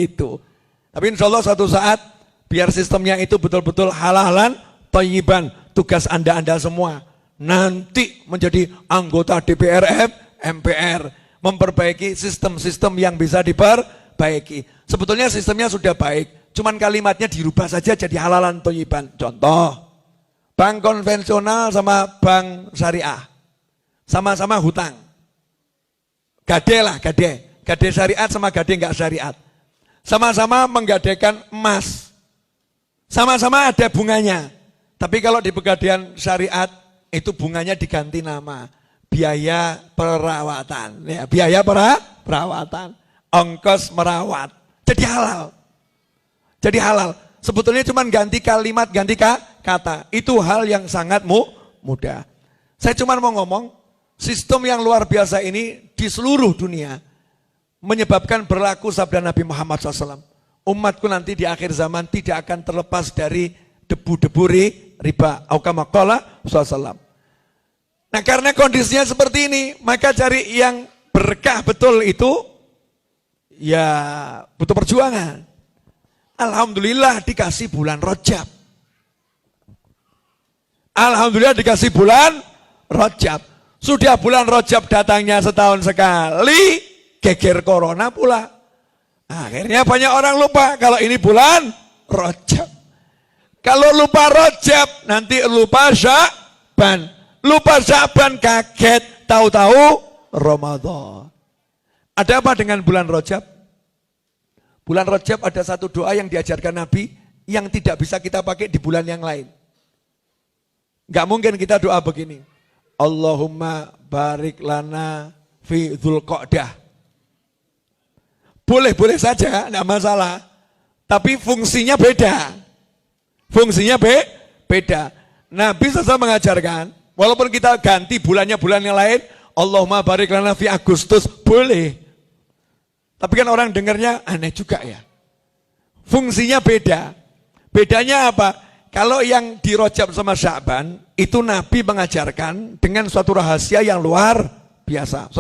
S1: itu. Tapi insya Allah suatu saat, biar sistemnya itu betul-betul halalan, thayyiban. Tugas anda semua. Nanti menjadi anggota DPR, MPR. Memperbaiki sistem-sistem yang bisa diperbaiki. Sebetulnya sistemnya sudah baik. Cuman kalimatnya dirubah saja jadi halalan thayyiban. Contoh. Bank konvensional sama bank syariah. Sama-sama hutang. Gade syariat sama gade enggak syariat. Sama-sama menggadekan emas. Sama-sama ada bunganya. Tapi kalau di pegadaian syariat, itu bunganya diganti nama. Biaya perawatan. Ya, biaya perawatan. Ongkos merawat. Jadi halal. Sebetulnya cuma ganti kalimat, ganti kata. Itu hal yang sangat mudah. Saya cuma mau ngomong, sistem yang luar biasa ini di seluruh dunia menyebabkan berlaku sabda Nabi Muhammad SAW. Umatku nanti di akhir zaman tidak akan terlepas dari debu-debu riba. Aukamaqala SAW. Nah karena kondisinya seperti ini, maka cari yang berkah betul itu, ya butuh perjuangan. Alhamdulillah dikasih bulan Rajab. Alhamdulillah dikasih bulan Rajab. Sudah bulan Rajab datangnya setahun sekali, geger corona pula. Akhirnya banyak orang lupa kalau ini bulan Rajab. Kalau lupa Rajab, nanti lupa Sya'ban. Lupa Sya'ban kaget, tahu-tahu Ramadan. Ada apa dengan bulan Rajab? Bulan Rajab ada satu doa yang diajarkan Nabi yang tidak bisa kita pakai di bulan yang lain. Gak mungkin kita doa begini. Allahumma barik lana fi Dzulqa'dah. Boleh-boleh saja, tidak masalah. Tapi fungsinya beda. Beda. Nabi SAW mengajarkan, walaupun kita ganti bulannya bulan yang lain, Allahumma barik lana fi Agustus, boleh. Tapi kan orang dengarnya aneh juga ya. Fungsinya beda. Bedanya apa? Kalau yang di Rajab sama Sya'ban, itu Nabi mengajarkan dengan suatu rahasia yang luar biasa.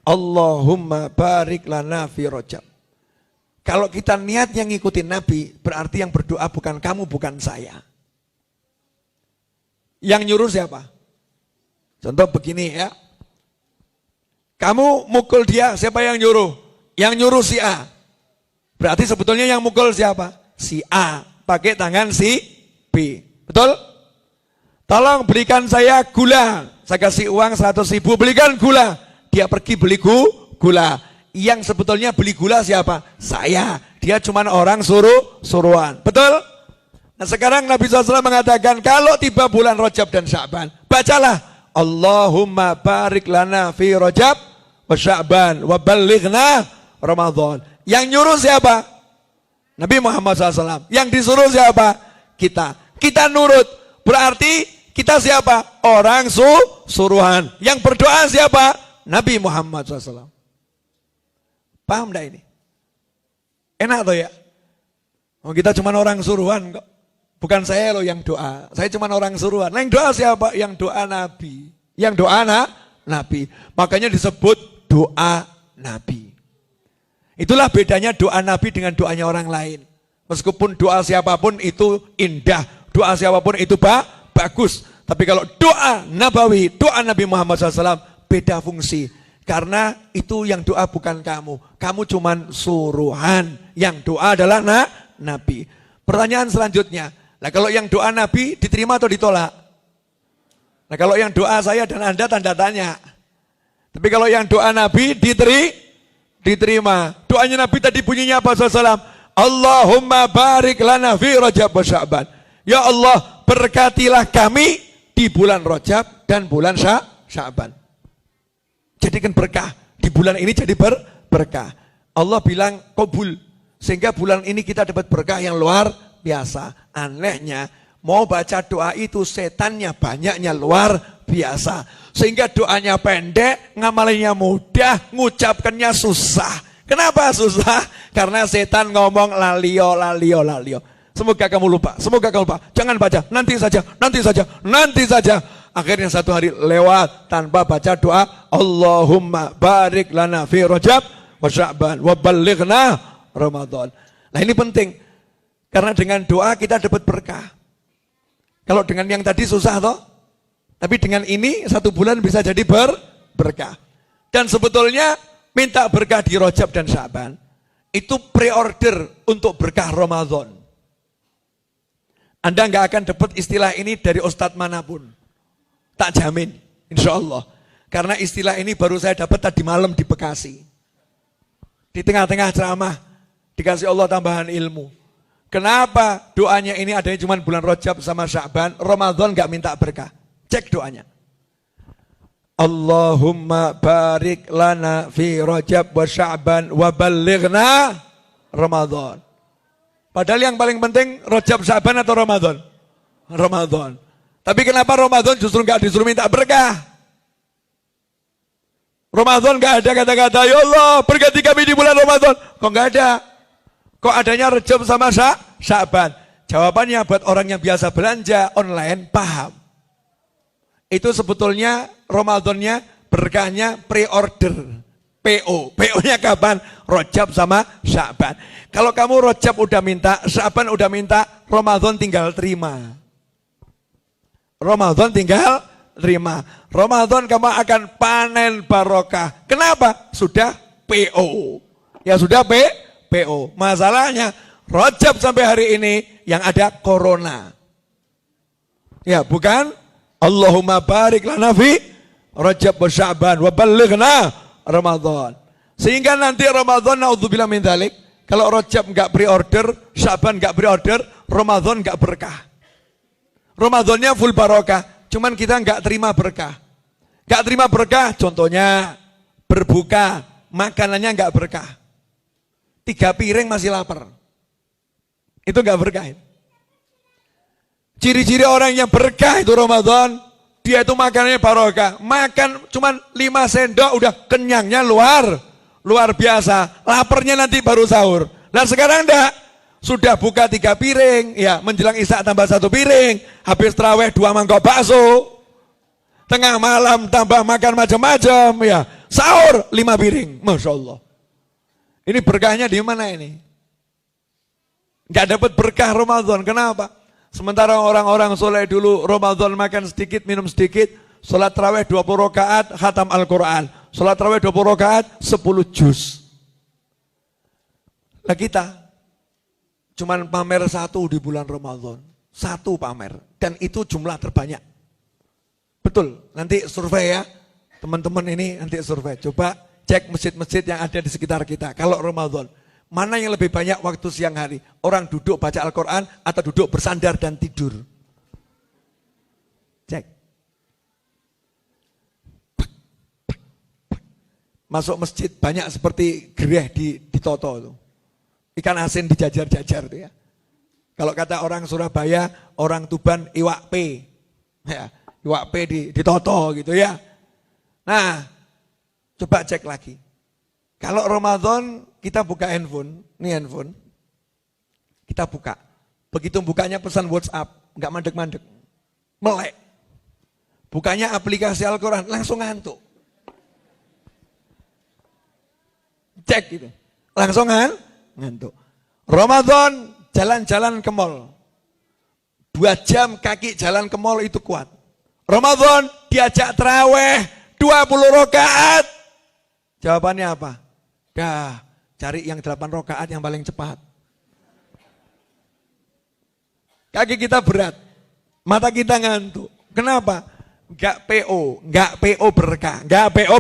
S1: Allahumma barik lana fi Rajab. Kalau kita niat yang ngikutin Nabi, berarti yang berdoa bukan kamu, bukan saya. Yang nyuruh siapa? Contoh begini ya. Kamu mukul dia, siapa yang nyuruh? Yang nyuruh si A. Berarti sebetulnya yang mukul siapa? Si A. Pakai tangan si B. Betul? Tolong belikan saya gula. Saya kasih uang 100.000, belikan gula. Dia pergi beli gula. Yang sebetulnya beli gula siapa? Saya. Dia cuma orang suruhan. Betul? Nah sekarang Nabi SAW mengatakan, kalau tiba bulan Rajab dan Sya'ban, bacalah Allahumma barik lana fi Rajab wa Sya'ban wa ballighna Ramadan. Yang nyuruh siapa? Nabi Muhammad SAW. Yang disuruh siapa? Kita. Kita nurut. Berarti kita siapa? Orang suruhan. Yang berdoa siapa? Nabi Muhammad SAW. Paham enggak ini? Enak tuh ya? Oh, kita cuma orang suruhan kok. Bukan saya loh yang doa. Saya cuma orang suruhan. Nah, yang doa siapa? Yang doa Nabi. Yang doa Nabi. Makanya disebut doa Nabi. Itulah bedanya doa Nabi dengan doanya orang lain. Meskipun doa siapapun itu indah, Doa siapapun itu bagus. Tapi kalau doa nabawi, doa Nabi Muhammad SAW beda fungsi. Karena itu yang doa bukan kamu. Kamu cuman suruhan. Yang doa adalah Nabi. Pertanyaan selanjutnya. Nah kalau yang doa Nabi diterima atau ditolak? Nah kalau yang doa saya dan Anda tanda tanya. Tapi kalau yang doa Nabi diterima. Doanya Nabi tadi bunyinya apa SAW? Allahumma barik lana fi Rajab wa Sya'ban. Ya Allah berkatilah kami di bulan Rajab dan bulan Sya'ban. Jadikan berkah. Di bulan ini jadi berkah. Allah bilang qabul. Sehingga bulan ini kita dapat berkah yang luar biasa. Anehnya, mau baca doa itu setannya banyaknya luar biasa. Sehingga doanya pendek, ngamalinnya mudah, ngucapkannya susah. Kenapa susah? Karena setan ngomong lalio. Semoga kamu lupa. Jangan baca, nanti saja. Akhirnya satu hari lewat tanpa baca doa. Allahumma barik lana fi Rajab wa Sya'ban wa ballighna Ramadan. Nah ini penting. Karena dengan doa kita dapat berkah. Kalau dengan yang tadi susah toh. Tapi dengan ini 1 bulan bisa jadi berkah. Dan sebetulnya minta berkah di Rajab dan Sya'ban itu pre-order untuk berkah Ramadan. Anda nggak akan dapat istilah ini dari ustadz manapun. Tak jamin, insya Allah. Karena istilah ini baru saya dapat tadi malam di Bekasi. Di tengah-tengah ceramah, dikasih Allah tambahan ilmu. Kenapa doanya ini adanya cuma bulan Rajab sama Sya'ban, Ramadan nggak minta berkah. Cek doanya. Allahumma barik lana fi Rajab wa Sya'ban wa ballighna Ramadan. Padahal yang paling penting Rajab, Sya'ban atau Ramadan? Ramadan. Tapi kenapa Ramadan justru nggak disuruh minta berkah? Ramadan nggak ada kata-kata, ya Allah berkati kami di bulan Ramadan. Kok nggak ada? Kok adanya Rajab sama Sya'ban? Jawabannya buat orang yang biasa belanja online paham. Itu sebetulnya Ramadannya berkahnya pre-order. PO-nya kapan? Rajab sama Sya'ban. Kalau kamu Rajab udah minta, Sya'ban udah minta, Ramadan tinggal terima. Ramadan kamu akan panen barokah. Kenapa? Sudah PO. Ya sudah PO. Masalahnya Rajab sampai hari ini yang ada corona. Ya bukan? Allahumma barik lana fi Rajab wa Sya'ban wa ballighna Ramadan. Sehingga nanti Ramadan naudzubillah min dzalik, kalau Rajab enggak pre-order, Sya'ban enggak pre-order, Ramadan enggak berkah. Ramadannya full barokah, cuman kita enggak terima berkah. Enggak terima berkah, contohnya berbuka, makanannya enggak berkah. 3 piring masih lapar. Itu enggak berkah. Ciri-ciri orang yang berkah itu Ramadan, dia itu makanannya barokah. Makan cuman 5 sendok udah kenyangnya luar biasa. Laparnya nanti baru sahur. Nah sekarang enggak. Sudah buka 3 piring, ya menjelang isya tambah 1 piring. Habis tarawih 2 mangkok bakso. Tengah malam tambah makan macam-macam, ya. Sahur 5 piring. Masya Allah. Ini berkahnya di mana ini? Enggak dapat berkah Ramadan. Kenapa? Sementara orang-orang soleh dulu Ramadan makan sedikit, minum sedikit, sholat tarawih 20 rakaat, khatam Al-Quran. Sholat tarawih 20 rakaat, 10 juz. Nah kita, cuman pamer 1 di bulan Ramadan. 1 pamer, dan itu jumlah terbanyak. Betul, nanti survei ya, teman-teman ini nanti survei. Coba cek masjid-masjid yang ada di sekitar kita, kalau Ramadan. Mana yang lebih banyak waktu siang hari? Orang duduk baca Al-Quran atau duduk bersandar dan tidur? Cek. Masuk masjid banyak seperti gereh di toto itu. Ikan asin dijajar-jajar itu ya. Kalau kata orang Surabaya, orang Tuban iwak P. Ya, iwak P di toto gitu ya. Nah, coba cek lagi. Kalau Ramadan kita buka handphone, ini handphone, kita buka. Begitu bukanya pesan WhatsApp, nggak mandek-mandek, melek. Bukanya aplikasi Al-Quran, langsung ngantuk. Cek gitu, langsung ngantuk. Ramadan jalan-jalan ke mall, 2 jam kaki jalan ke mall itu kuat. Ramadan diajak terawih 20 rakaat. Jawabannya apa? Dah, cari yang 8 rakaat yang paling cepat. Kaki kita berat, mata kita ngantuk. Kenapa? Enggak PO berkah, enggak PO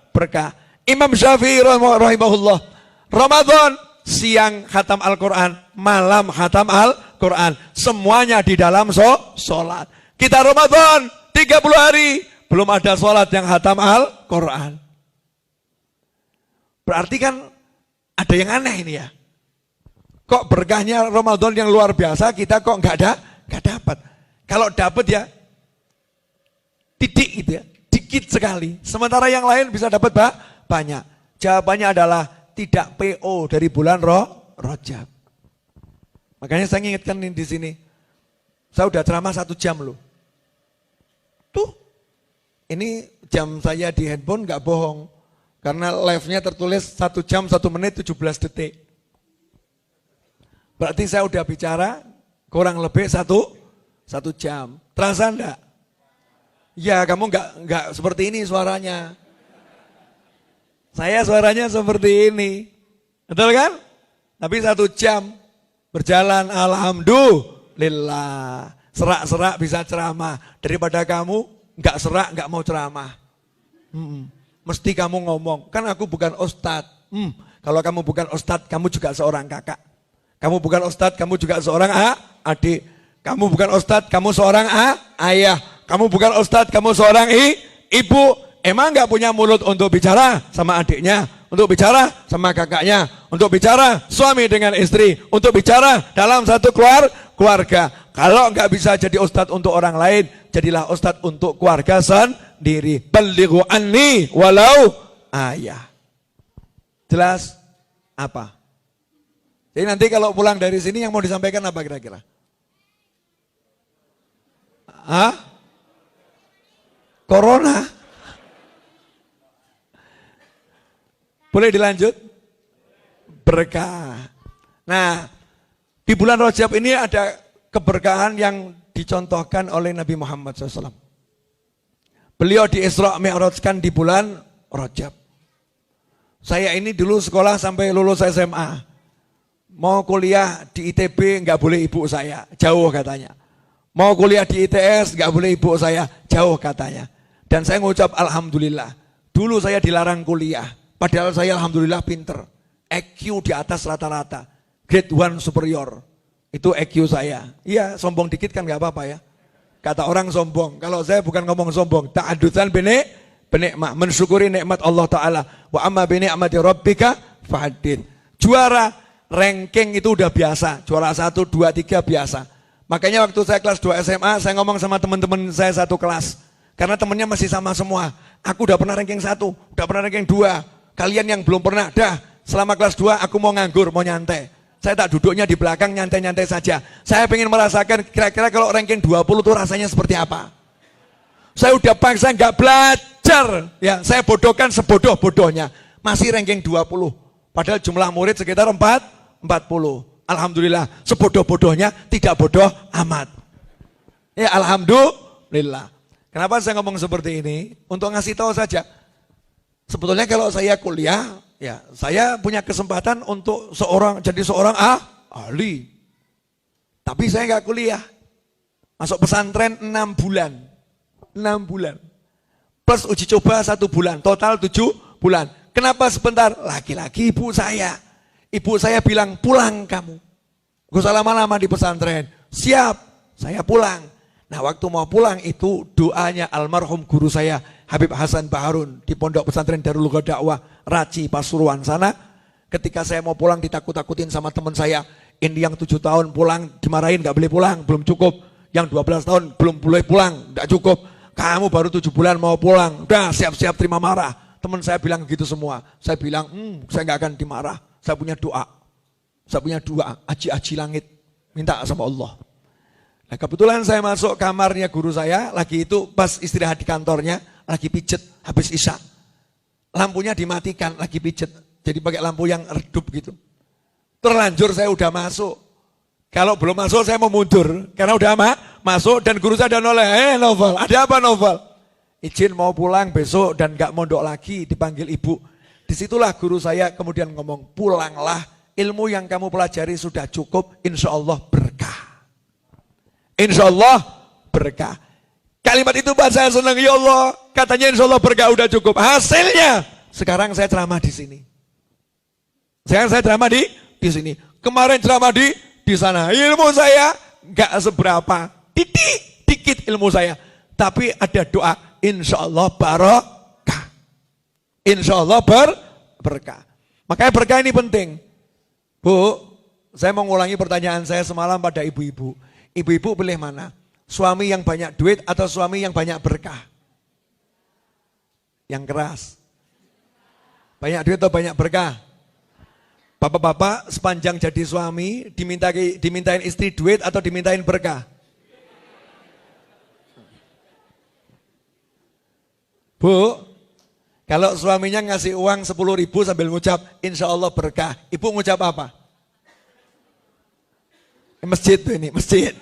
S1: berkah. Imam Syafi'i rahimahullah, Ramadan siang khatam Al-Quran, malam khatam Al-Quran, semuanya di dalam sholat. Kita Ramadan 30 hari, belum ada sholat yang khatam Al-Quran. Berarti kan ada yang aneh ini ya. Kok berkahnya Ramadan yang luar biasa, kita kok nggak dapat. Kalau dapat ya, titik gitu ya, dikit sekali. Sementara yang lain bisa dapat banyak. Jawabannya adalah tidak PO dari bulan Rajab. Makanya saya ingatkan di sini, saya udah ceramah 1 jam loh. Tuh, ini jam saya di handphone nggak bohong. Karena live-nya tertulis 1 jam 1 menit 17 detik. Berarti saya udah bicara kurang lebih 1 jam. Terasa enggak? Ya kamu enggak seperti ini suaranya. Saya suaranya seperti ini. Betul kan? Tapi 1 jam berjalan, alhamdulillah. Serak-serak bisa ceramah. Daripada kamu enggak serak, enggak mau ceramah. Mesti kamu ngomong, kan aku bukan ustadz. Kalau kamu bukan ustadz, kamu juga seorang kakak. Kamu bukan ustadz, kamu juga seorang adik. Kamu bukan ustadz, kamu seorang ayah. Kamu bukan ustadz, kamu seorang ibu. Emang gak punya mulut untuk bicara sama adiknya, untuk bicara sama kakaknya, untuk bicara suami dengan istri, untuk bicara dalam satu keluarga. Kalau gak bisa jadi ustadz untuk orang lain, jadilah ustadz untuk keluarga sendiri. Balighu anni walau ayah. Jelas? Apa? Jadi nanti kalau pulang dari sini yang mau disampaikan apa kira-kira? Corona? Boleh dilanjut? Berkah. Nah, di bulan Rajab ini ada keberkahan yang dicontohkan oleh Nabi Muhammad SAW. Beliau di Isra Mi'rajkan di bulan Rajab. Saya ini dulu sekolah sampai lulus SMA. Mau kuliah di ITB nggak boleh ibu saya, jauh katanya. Mau kuliah di ITS nggak boleh ibu saya, jauh katanya. Dan saya ngucap alhamdulillah. Dulu saya dilarang kuliah. Padahal saya alhamdulillah pinter. EQ di atas rata-rata. Grade 1 superior. Itu EQ saya. Iya, sombong dikit kan gak apa-apa ya. Kata orang sombong. Kalau saya bukan ngomong sombong. Ta'adutan binikmah. Mensyukuri nikmat Allah Ta'ala. Wa amma binikmati rabbika fahadid. Juara ranking itu udah biasa. Juara 1, 2, 3 biasa. Makanya waktu saya kelas 2 SMA, saya ngomong sama teman-teman saya satu kelas. Karena temennya masih sama semua. Aku udah pernah ranking 1, udah pernah ranking 2. Kalian yang belum pernah, dah selama kelas 2 aku mau nganggur, mau nyantai. Saya tak duduknya di belakang, nyantai-nyantai saja. Saya pengen merasakan kira-kira kalau ranking 20 itu rasanya seperti apa. Saya udah paksa nggak belajar, ya saya bodohkan sebodoh-bodohnya. Masih ranking 20, padahal jumlah murid sekitar 40. Alhamdulillah, sebodoh-bodohnya tidak bodoh amat. Ya alhamdulillah. Kenapa saya ngomong seperti ini? Untuk ngasih tahu saja. Sebetulnya kalau saya kuliah, ya saya punya kesempatan untuk jadi seorang ahli. Tapi saya nggak kuliah. Masuk pesantren 6 bulan. 6 bulan. Plus uji coba 1 bulan. Total 7 bulan. Kenapa sebentar? Lagi-lagi ibu saya. Ibu saya bilang, pulang kamu. Gak usah lama-lama di pesantren. Siap, saya pulang. Nah waktu mau pulang itu doanya almarhum guru saya Habib Hasan Baharun di Pondok Pesantren Darul Dakwah Raci Pasuruan sana. Ketika saya mau pulang ditakut-takutin sama teman saya. Ini yang 7 tahun pulang dimarahin gak boleh pulang, belum cukup. Yang 12 tahun belum boleh pulang, gak cukup. Kamu baru 7 bulan mau pulang, udah siap-siap terima marah. Teman saya bilang gitu semua. Saya bilang saya gak akan dimarah. Saya punya doa. Saya punya doa, aji-aji langit. Minta sama Allah. Nah kebetulan saya masuk kamarnya guru saya, lagi itu pas istirahat di kantornya, lagi pijet habis isya. Lampunya dimatikan, lagi pijet. Jadi pakai lampu yang redup gitu. Terlanjur saya udah masuk. Kalau belum masuk saya mau mundur. Karena udah masuk dan guru saya udah noleh. Novel, ada apa Novel? Izin mau pulang besok dan gak mondok lagi, dipanggil ibu. Disitulah guru saya kemudian ngomong, pulanglah, ilmu yang kamu pelajari sudah cukup, insya Allah berkah. Insya Allah berkah. Kalimat itu buat saya senang, ya Allah, katanya insya Allah berkah udah cukup. Hasilnya, sekarang saya ceramah di sini. Sekarang saya ceramah di sini. Kemarin ceramah di sana. Ilmu saya gak seberapa, dikit ilmu saya. Tapi ada doa, insya Allah barokah. Insya Allah berkah. Makanya berkah ini penting. Bu, saya mau ngulangi pertanyaan saya semalam pada ibu-ibu. Ibu-ibu pilih mana? Suami yang banyak duit atau suami yang banyak berkah? Yang keras. Banyak duit atau banyak berkah? Bapak-bapak sepanjang jadi suami dimintain istri duit atau dimintain berkah? Bu, kalau suaminya ngasih uang 10.000 sambil ngucap insya Allah berkah, ibu ngucap apa? Masjid tuh ini, masjid.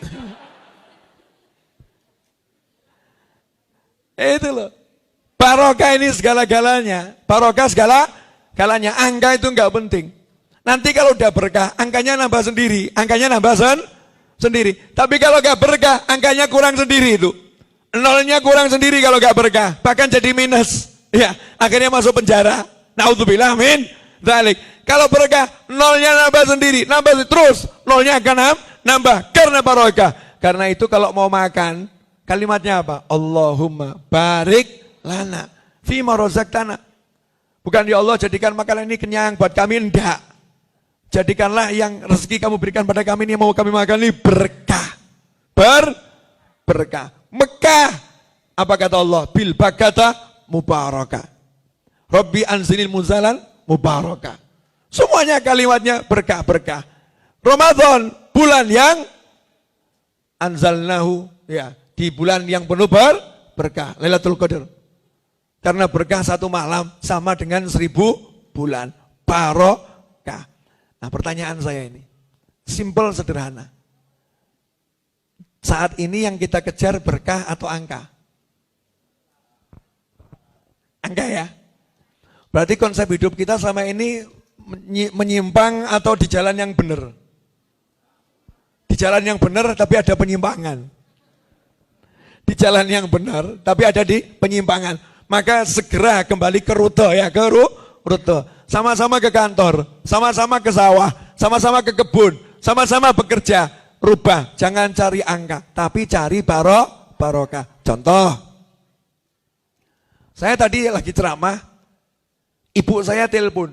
S1: Itu loh. Barokah ini segala-galanya. Barokah segala-galanya. Angka itu enggak penting. Nanti kalau udah berkah, angkanya nambah sendiri. Angkanya nambah sendiri. Tapi kalau enggak berkah, angkanya kurang sendiri itu. Nolnya kurang sendiri kalau enggak berkah. Bahkan jadi minus. Ya, akhirnya masuk penjara. Naudzubillah min dzalik. Kalau berkah, nolnya nambah sendiri. Nambah terus. Nolnya akan nambah. Karena barokah. Karena itu kalau mau makan, kalimatnya apa? Allahumma barik lana fima razaqtana. Bukan ya Allah jadikan makanan ini kenyang buat kami, enggak. Jadikanlah yang rezeki kamu berikan pada kami ini mau kami makan ini berkah. Berkah. Mekah. Apa kata Allah? Bil bakata mubarakah. Rabbi anzilil muzalan mubarakah. Semuanya kalimatnya berkah-berkah. Ramadan bulan yang anzalnahu, ya, di bulan yang penuh berkah, Lailatul Qadar. Karena berkah satu malam sama dengan 1000 bulan. Barokah. Nah, pertanyaan saya ini simple, sederhana. Saat ini yang kita kejar berkah atau angka? Angka ya. Berarti konsep hidup kita sama ini menyimpang atau di jalan yang benar? Di jalan yang benar tapi ada penyimpangan. Di jalan yang benar tapi ada di penyimpangan. Maka segera kembali ke rute ya, ke rute. Sama-sama ke kantor, sama-sama ke sawah, sama-sama ke kebun, sama-sama bekerja. Rubah, jangan cari angka, tapi cari barokah. Contoh, saya tadi lagi ceramah, ibu saya telepon.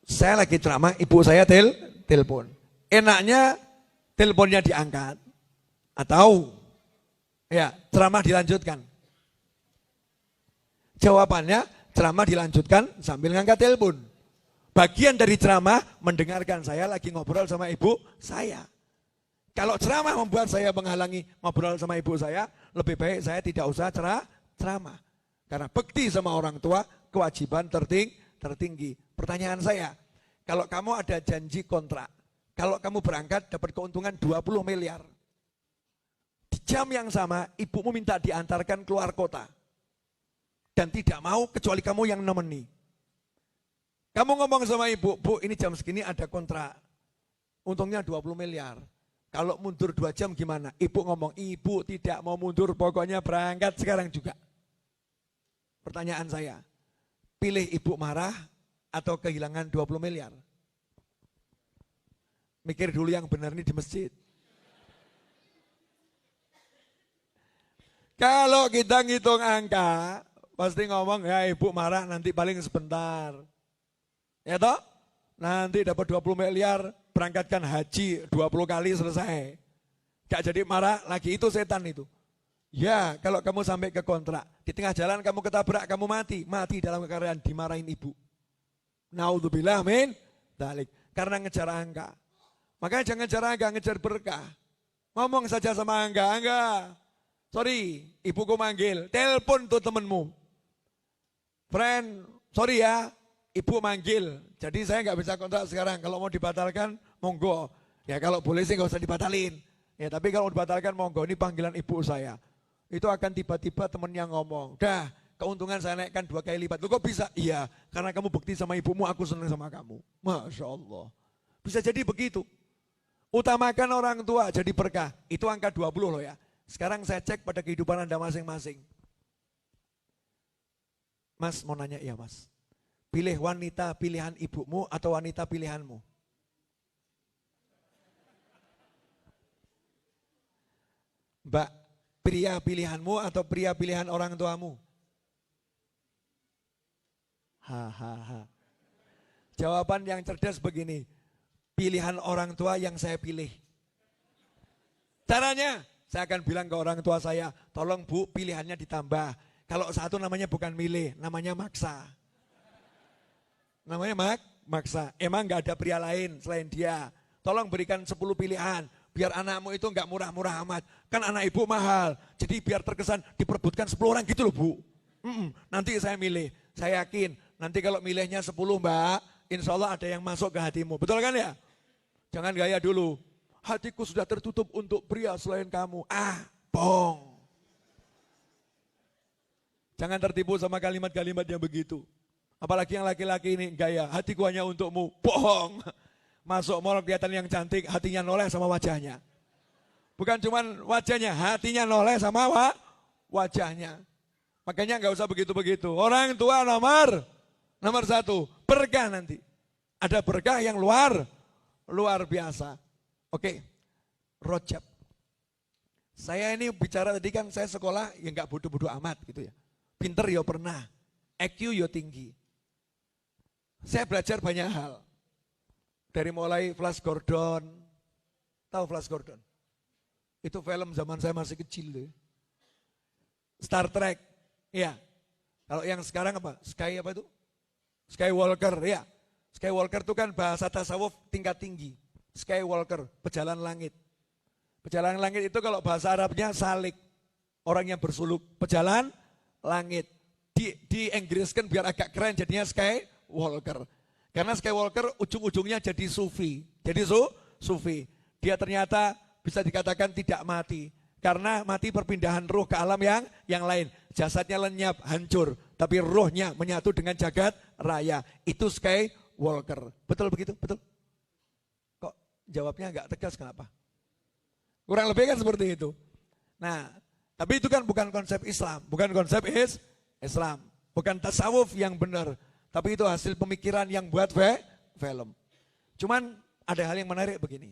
S1: Saya lagi ceramah, ibu saya telepon. Enaknya teleponnya diangkat atau ya ceramah dilanjutkan. Jawabannya ceramah dilanjutkan sambil ngangkat telepon. Bagian dari ceramah mendengarkan saya lagi ngobrol sama ibu saya. Kalau ceramah membuat saya menghalangi ngobrol sama ibu saya, lebih baik saya tidak usah ceramah. Karena bekti sama orang tua, kewajiban tertinggi. Pertanyaan saya, kalau kamu ada janji kontrak, kalau kamu berangkat dapat keuntungan 20 miliar. Di jam yang sama, ibumu minta diantarkan keluar kota. Dan tidak mau kecuali kamu yang nemeni. Kamu ngomong sama ibu, Bu ini jam segini ada kontrak. Untungnya 20 miliar. Kalau mundur 2 jam gimana? Ibu ngomong, ibu tidak mau mundur, pokoknya berangkat sekarang juga. Pertanyaan saya, pilih ibu marah atau kehilangan 20 miliar? Mikir dulu yang benar ini di masjid. Kalau kita ngitung angka, pasti ngomong, ya ibu marah nanti paling sebentar. Ya toh? Nanti dapat 20 miliar, berangkatkan haji 20 kali selesai. Gak jadi marah lagi, itu setan itu. Ya, kalau kamu sampai ke kontrak, di tengah jalan kamu ketabrak, kamu mati dalam keadaan dimarahin ibu. Naudzubillah min dzalik. Karena ngejar angka. Makanya jangan ngejar angka, ngejar berkah. Ngomong saja sama angka, sorry, ibuku manggil, telepon tuh temenmu. Friend, sorry ya, ibu manggil, jadi saya nggak bisa kontrak sekarang. Kalau mau dibatalkan, monggo. Ya kalau boleh sih nggak usah dibatalin. Ya tapi kalau dibatalkan monggo, ini panggilan ibu saya. Itu akan tiba-tiba temennya ngomong, dah keuntungan saya naikkan 2 kali lipat. Lu kok bisa? Iya, karena kamu bukti sama ibumu, aku senang sama kamu. Masya Allah. Bisa jadi begitu. Utamakan orang tua jadi berkah. Itu angka 20 loh ya. Sekarang saya cek pada kehidupan Anda masing-masing. Mas mau nanya, iya mas. Pilih wanita pilihan ibumu atau wanita pilihanmu? Mbak, pria pilihanmu atau pria pilihan orang tuamu? Hahaha. Jawaban yang cerdas begini. Pilihan orang tua yang saya pilih. Caranya, saya akan bilang ke orang tua saya, tolong bu pilihannya ditambah. Kalau satu namanya bukan milih, namanya maksa. Namanya maksa. Emang gak ada pria lain selain dia. Tolong berikan 10 pilihan. Biar anakmu itu gak murah-murah amat. Kan anak ibu mahal. Jadi biar terkesan diperebutkan 10 orang gitu loh bu. Nanti saya milih. Saya yakin nanti kalau milihnya 10 mbak, insya Allah ada yang masuk ke hatimu. Betul kan ya? Jangan gaya dulu. Hatiku sudah tertutup untuk pria selain kamu. Bohong. Jangan tertipu sama kalimat-kalimat yang begitu. Apalagi yang laki-laki ini gaya, hatiku hanya untukmu. Bohong. Masuk mall kelihatan yang cantik, hatinya noleh sama wajahnya. Bukan cuma wajahnya, hatinya noleh sama wajahnya. Makanya nggak usah begitu-begitu. Orang tua nomor 1, berkah nanti. Ada berkah yang luar biasa. Oke, Rojab. Saya ini bicara tadi kan saya sekolah ya nggak bodoh-bodoh amat gitu ya. Pinter ya pernah, IQ ya tinggi. Saya belajar banyak hal. Dari mulai Flash Gordon, tahu Flash Gordon? Itu film zaman saya masih kecil deh. Star Trek, ya. Kalau yang sekarang apa? Sky apa itu? Skywalker, ya. Skywalker itu kan bahasa tasawuf tingkat tinggi. Skywalker, pejalan langit. Pejalan langit itu kalau bahasa Arabnya salik. Orang yang bersuluk, pejalan langit. Di Inggriskan biar agak keren jadinya Skywalker. Karena Skywalker ujung-ujungnya jadi sufi. Jadi sufi. Dia ternyata bisa dikatakan tidak mati. Karena mati perpindahan ruh ke alam yang lain. Jasadnya lenyap, hancur. Tapi ruhnya menyatu dengan jagat raya. Itu Skywalker. Betul begitu? Betul? Kok jawabnya enggak tegas kenapa? Kurang lebih kan seperti itu. Nah, tapi itu kan bukan konsep Islam. Bukan konsep Islam. Bukan tasawuf yang benar. Tapi itu hasil pemikiran yang buat film. Cuman ada hal yang menarik begini.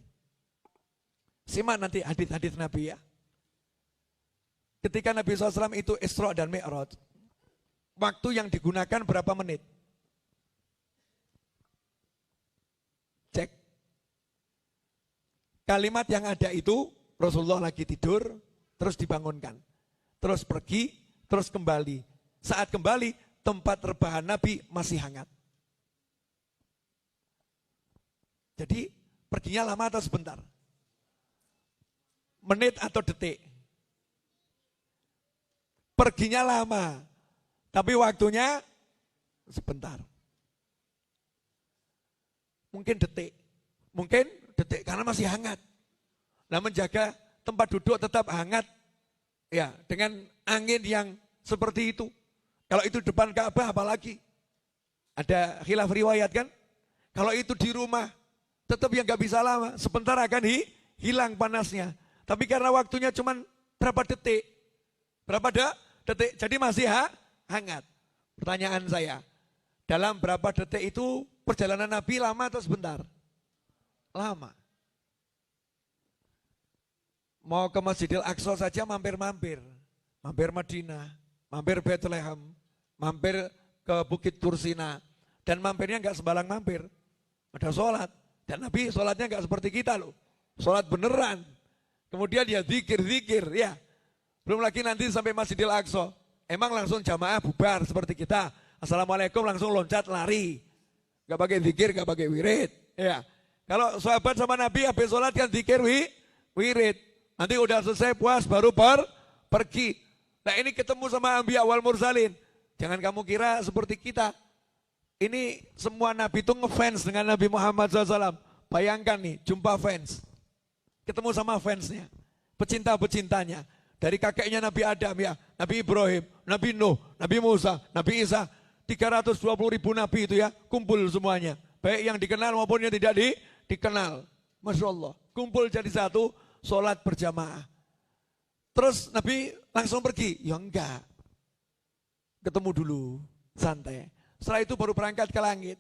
S1: Simak nanti hadits-hadits Nabi ya. Ketika Nabi SAW itu Isra dan Mi'raj, waktu yang digunakan berapa menit? Cek. Kalimat yang ada itu Rasulullah lagi tidur, terus dibangunkan. Terus pergi, terus kembali. Saat kembali, tempat rebahan Nabi masih hangat. Jadi perginya lama atau sebentar? Menit atau detik? Perginya lama, tapi waktunya sebentar. Mungkin detik karena masih hangat. Nah menjaga tempat duduk tetap hangat, ya dengan angin yang seperti itu. Kalau itu depan Ka'bah apalagi? Ada khilaf riwayat kan? Kalau itu di rumah, tetap yang gak bisa lama, sebentar akan hilang panasnya. Tapi karena waktunya cuma berapa detik, jadi masih hangat. Pertanyaan saya, dalam berapa detik itu perjalanan Nabi lama atau sebentar? Lama. Mau ke Masjidil Aqsa saja mampir-mampir. Mampir Madinah, mampir Bethlehem, mampir ke Bukit Tursina. Dan mampirnya enggak sembarang mampir. Ada sholat. Dan Nabi sholatnya enggak seperti kita loh. Sholat beneran. Kemudian dia zikir-zikir ya. Belum lagi nanti sampai Masjidil Aqsa. Emang langsung jamaah bubar seperti kita. Assalamualaikum langsung loncat lari. Gak pakai zikir, gak pakai wirid. Ya. Kalau sahabat sama Nabi habis sholat kan zikir wirid. Nanti udah selesai puas baru pergi. Nah ini ketemu sama Anbiya wal Mursalin. Jangan kamu kira seperti kita. Ini semua Nabi itu ngefans dengan Nabi Muhammad SAW. Bayangkan nih, jumpa fans. Ketemu sama fansnya, pecinta-pecintanya. Dari kakeknya Nabi Adam ya, Nabi Ibrahim, Nabi Nuh, Nabi Musa, Nabi Isa. 320 ribu Nabi itu ya, kumpul semuanya. Baik yang dikenal maupun yang tidak dikenal. Masya Allah, kumpul jadi satu, sholat berjamaah. Terus Nabi langsung pergi? Ya enggak. Ketemu dulu, santai. Setelah itu baru berangkat ke langit.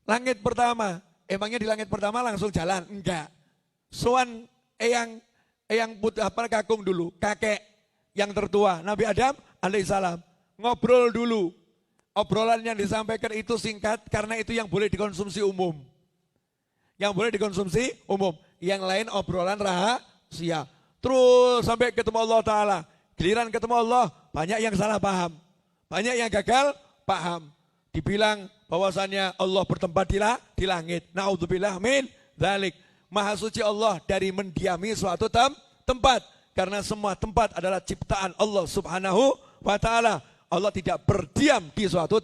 S1: Langit pertama, emangnya di langit pertama langsung jalan? Enggak. Soan eyang kakung dulu, kakek yang tertua, Nabi Adam alaihissalam. Ngobrol dulu. Obrolan yang disampaikan itu singkat karena itu yang boleh dikonsumsi umum. Yang boleh dikonsumsi umum. Yang lain obrolan rahasia. Terus sampai ketemu Allah Ta'ala. Giliran ketemu Allah, banyak yang salah paham. Banyak yang gagal paham. Dibilang bahwasannya Allah bertempat di langit. Na'udzubillah min dzalik. Maha suci Allah dari mendiami suatu tempat. Karena semua tempat adalah ciptaan Allah Subhanahu wa Ta'ala. Allah tidak berdiam di suatu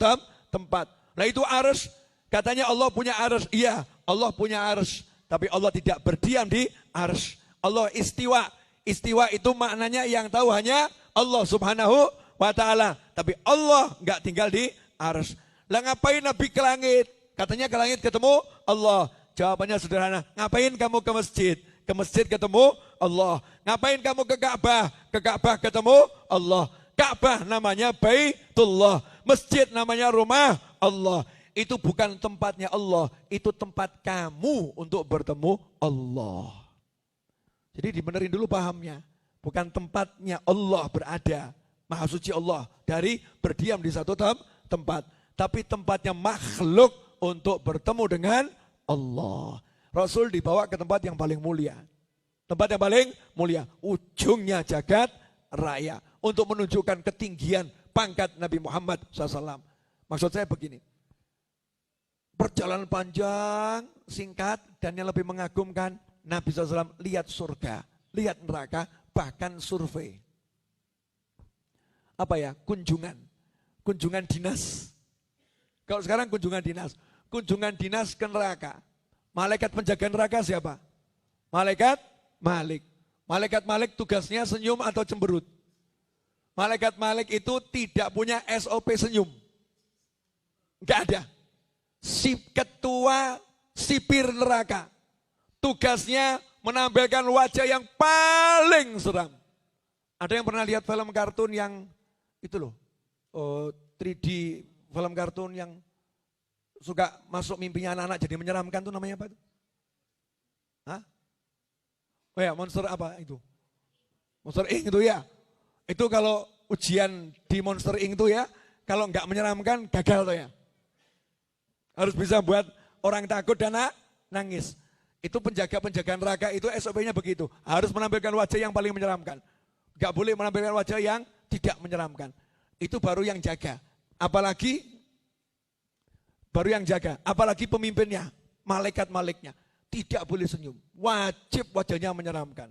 S1: tempat. Nah itu arsy. Katanya Allah punya arsy. Iya, Allah punya arsy. Tapi Allah tidak berdiam di arsy. Allah istiwa. Istiwa itu maknanya yang tahu hanya Allah Subhanahu wa Ta'ala. Tapi Allah nggak tinggal di arsy. Lah ngapain Nabi ke langit? Katanya ke langit ketemu Allah. Jawabannya sederhana. Ngapain kamu ke masjid? Ke masjid ketemu Allah. Ngapain kamu ke Ka'bah? Ke Ka'bah ketemu Allah. Ka'bah namanya Baitullah. Masjid namanya rumah Allah. Itu bukan tempatnya Allah. Itu tempat kamu untuk bertemu Allah. Jadi dibenerin dulu pahamnya. Bukan tempatnya Allah berada. Maha suci Allah. Dari berdiam di satu tempat. Tapi tempatnya makhluk untuk bertemu dengan Allah. Rasul dibawa ke tempat yang paling mulia. Tempat yang paling mulia. Ujungnya jagat raya. Untuk menunjukkan ketinggian pangkat Nabi Muhammad SAW. Maksud saya begini. Perjalanan panjang, singkat, dan yang lebih mengagumkan, Nabi SAW lihat surga, lihat neraka, bahkan survei. Apa ya? Kunjungan dinas. Kalau sekarang kunjungan dinas ke neraka. Malaikat penjaga neraka siapa? Malaikat Malik. Malaikat Malik tugasnya senyum atau cemberut. Malaikat Malik itu tidak punya SOP senyum. Enggak ada. Si ketua sipir neraka. Tugasnya menampilkan wajah yang paling seram. Ada yang pernah lihat film kartun yang itu loh. 3D film kartun yang suka masuk mimpinya anak-anak jadi menyeramkan tuh namanya apa itu? Hah? Oh ya, Monster apa itu? Monster Inc itu ya. Itu kalau ujian di Monster Inc itu ya, kalau nggak menyeramkan gagal tuh ya. Harus bisa buat orang takut dan nangis. Itu penjaga-penjaga neraka itu SOP-nya begitu. Harus menampilkan wajah yang paling menyeramkan. Nggak boleh menampilkan wajah yang tidak menyeramkan. Itu baru yang jaga. Apalagi pemimpinnya, malaikat-malaiknya. Tidak boleh senyum. Wajib wajahnya menyeramkan.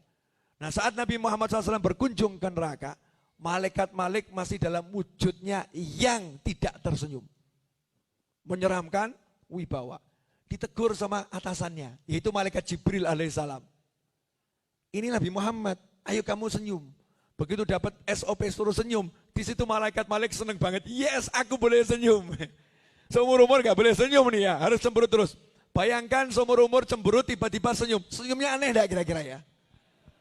S1: Nah saat Nabi Muhammad SAW berkunjung ke neraka, malaikat-malaik masih dalam wujudnya yang tidak tersenyum. Menyeramkan wibawa. Ditegur sama atasannya, yaitu malaikat Jibril alaihissalam. Ini Nabi Muhammad, ayo kamu senyum. Begitu dapat SOP suruh senyum, di situ malaikat-malaik seneng banget. Yes, aku boleh senyum. Seumur umur gak boleh senyum nih ya, harus cemberut terus. Bayangkan seumur umur cemberut tiba-tiba senyum. Senyumnya aneh gak kira-kira ya?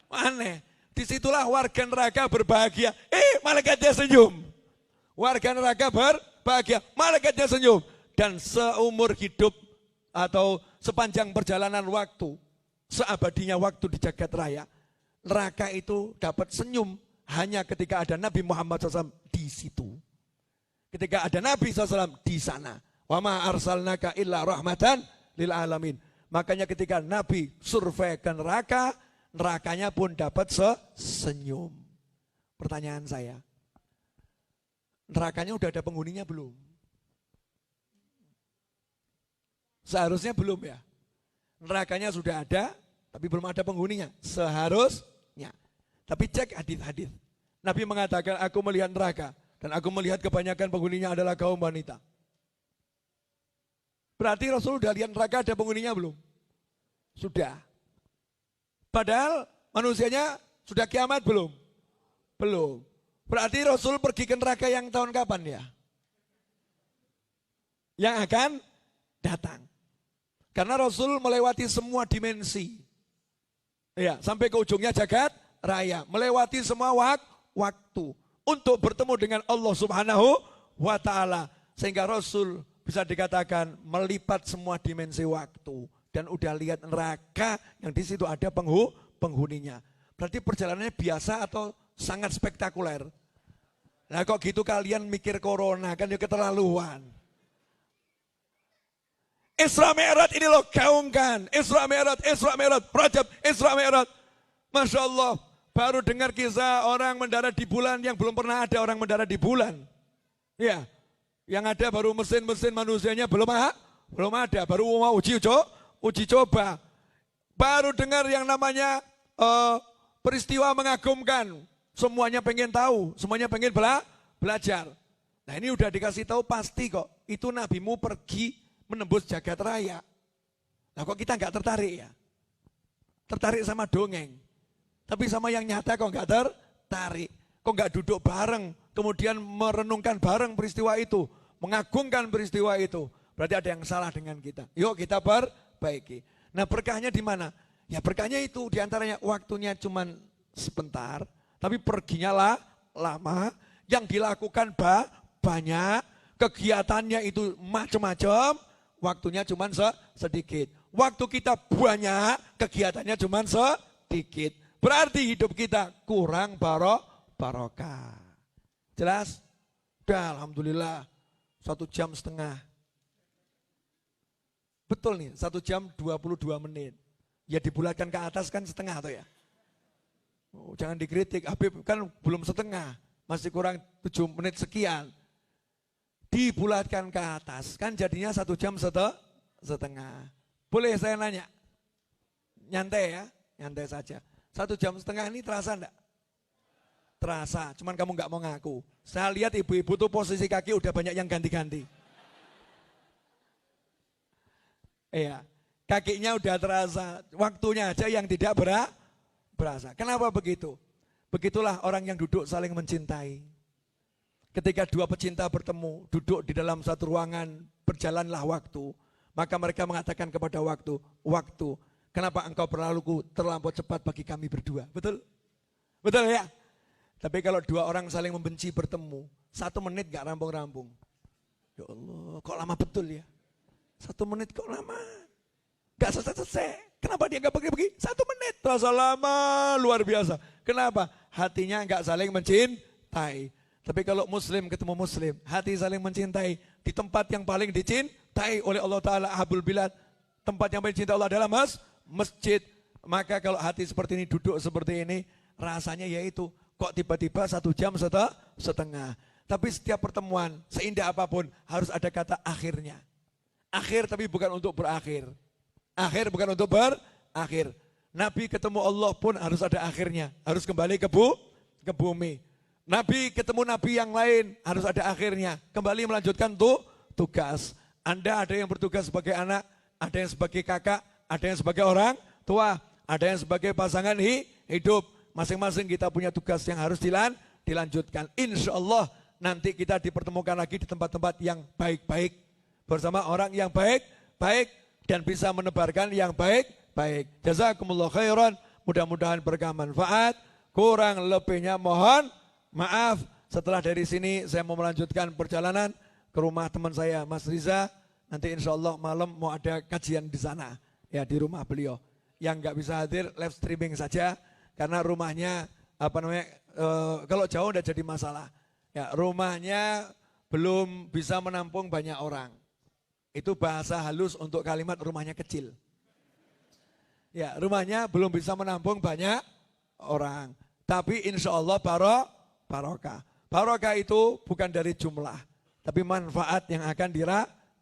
S1: Aneh. Disitulah warga neraka berbahagia. Malaikatnya senyum. Warga neraka berbahagia. Malaikatnya senyum. Dan seumur hidup atau sepanjang perjalanan waktu, seabadinya waktu di jagat raya, neraka itu dapat senyum hanya ketika ada Nabi Muhammad SAW di situ. Ketika ada Nabi SAW di sana. Wa ma arsalnaka illa rahmatan lil alamin. Makanya ketika Nabi survei ke neraka, nerakanya pun dapat senyum. Pertanyaan saya, nerakanya udah ada penghuninya belum? Seharusnya belum ya. Nerakanya sudah ada, tapi belum ada penghuninya. Seharusnya. Tapi cek hadis-hadis. Nabi mengatakan, aku melihat neraka. Dan aku melihat kebanyakan penghuninya adalah kaum wanita. Berarti Rasul udah lihat neraka ada penghuninya belum? Sudah. Padahal manusianya sudah kiamat belum? Belum. Berarti Rasul pergi ke neraka yang tahun kapan ya? Yang akan datang. Karena Rasul melewati semua dimensi. Ya, sampai ke ujungnya jagat raya. Melewati semua waktu. Untuk bertemu dengan Allah Subhanahu wa ta'ala. Sehingga Rasul bisa dikatakan melipat semua dimensi waktu. Dan udah lihat neraka yang di situ ada penghuninya. Berarti perjalanannya biasa atau sangat spektakuler. Nah kok gitu kalian mikir corona kan ya keterlaluan. Isra Mi'raj ini loh gaungkan. Isra Mi'raj, Rajab, Isra Mi'raj. Masya Allah, baru dengar kisah orang mendarat di bulan yang belum pernah ada orang mendarat di bulan. Ya, yang ada baru mesin-mesin manusianya belum ada. Baru mau uji coba. Baru dengar yang namanya peristiwa mengagumkan. Semuanya pengen tahu, semuanya pengen belajar. Nah ini udah dikasih tahu pasti kok. Itu nabimu pergi menembus jagat raya. Nah kok kita nggak tertarik ya? Tertarik sama dongeng. Tapi sama yang nyata kok nggak tertarik. Kok nggak duduk bareng, kemudian merenungkan bareng peristiwa itu. Mengagungkan peristiwa itu. Berarti ada yang salah dengan kita. Yuk kita perbaiki. Nah berkahnya di mana? Ya berkahnya itu diantaranya waktunya cuman sebentar. Tapi perginya lama. Yang dilakukan banyak. Kegiatannya itu macam-macam. Waktunya cuma sedikit. Waktu kita banyak, kegiatannya cuma sedikit. Berarti hidup kita kurang barokah. Jelas? Udah alhamdulillah 1,5 jam. Betul nih 1 jam 22 menit. Ya dibulatkan ke atas kan setengah tuh ya. Oh, jangan dikritik, Habib kan belum setengah. Masih kurang 7 menit sekian. Dibulatkan ke atas, kan jadinya 1 jam setengah. Boleh saya nanya? Nyantai ya, nyantai saja. 1,5 jam ini terasa enggak? Terasa, cuman kamu enggak mau ngaku. Saya lihat ibu-ibu tuh posisi kaki udah banyak yang ganti-ganti. Iya, kakinya udah terasa, waktunya aja yang tidak berasa. Kenapa begitu? Begitulah orang yang duduk saling mencintai. Ketika dua pecinta bertemu, duduk di dalam satu ruangan, berjalanlah waktu. Maka mereka mengatakan kepada waktu, kenapa engkau terlampau cepat bagi kami berdua? Betul? Betul ya? Tapi kalau dua orang saling membenci bertemu, 1 menit gak rampung-rampung. Ya Allah, kok lama betul ya? 1 menit kok lama? Gak selesai-selesai. Kenapa dia gak pergi-pergi? 1 menit, terasa lama, luar biasa. Kenapa? Hatinya gak saling mencintai. Tapi kalau muslim ketemu muslim, hati saling mencintai. Di tempat yang paling dicintai oleh Allah Ta'ala, Ahabul Bilad. Tempat yang paling dicintai Allah adalah masjid. Maka kalau hati seperti ini, duduk seperti ini, rasanya yaitu, kok tiba-tiba 1 jam setengah. Tapi setiap pertemuan, seindah apapun, harus ada kata akhirnya. Akhir tapi bukan untuk berakhir. Akhir bukan untuk berakhir. Nabi ketemu Allah pun harus ada akhirnya. Harus kembali ke bumi. Nabi ketemu Nabi yang lain harus ada akhirnya. Kembali melanjutkan tugas. Anda ada yang bertugas sebagai anak, ada yang sebagai kakak, ada yang sebagai orang tua, ada yang sebagai pasangan hidup. Masing-masing kita punya tugas yang harus dilanjutkan. Insya Allah nanti kita dipertemukan lagi di tempat-tempat yang baik-baik. Bersama orang yang baik-baik dan bisa menebarkan yang baik-baik. Jazakumullah khairan. Mudah-mudahan berkah manfaat. Kurang lebihnya mohon maaf. Setelah dari sini saya mau melanjutkan perjalanan ke rumah teman saya Mas Riza. Nanti insya Allah malam mau ada kajian di sana. Ya di rumah beliau. Yang nggak bisa hadir live streaming saja. Karena rumahnya kalau jauh udah jadi masalah. Ya rumahnya belum bisa menampung banyak orang. Itu bahasa halus untuk kalimat rumahnya kecil. Ya rumahnya belum bisa menampung banyak orang. Tapi insya Allah barokah. Barokah itu bukan dari jumlah, tapi manfaat yang akan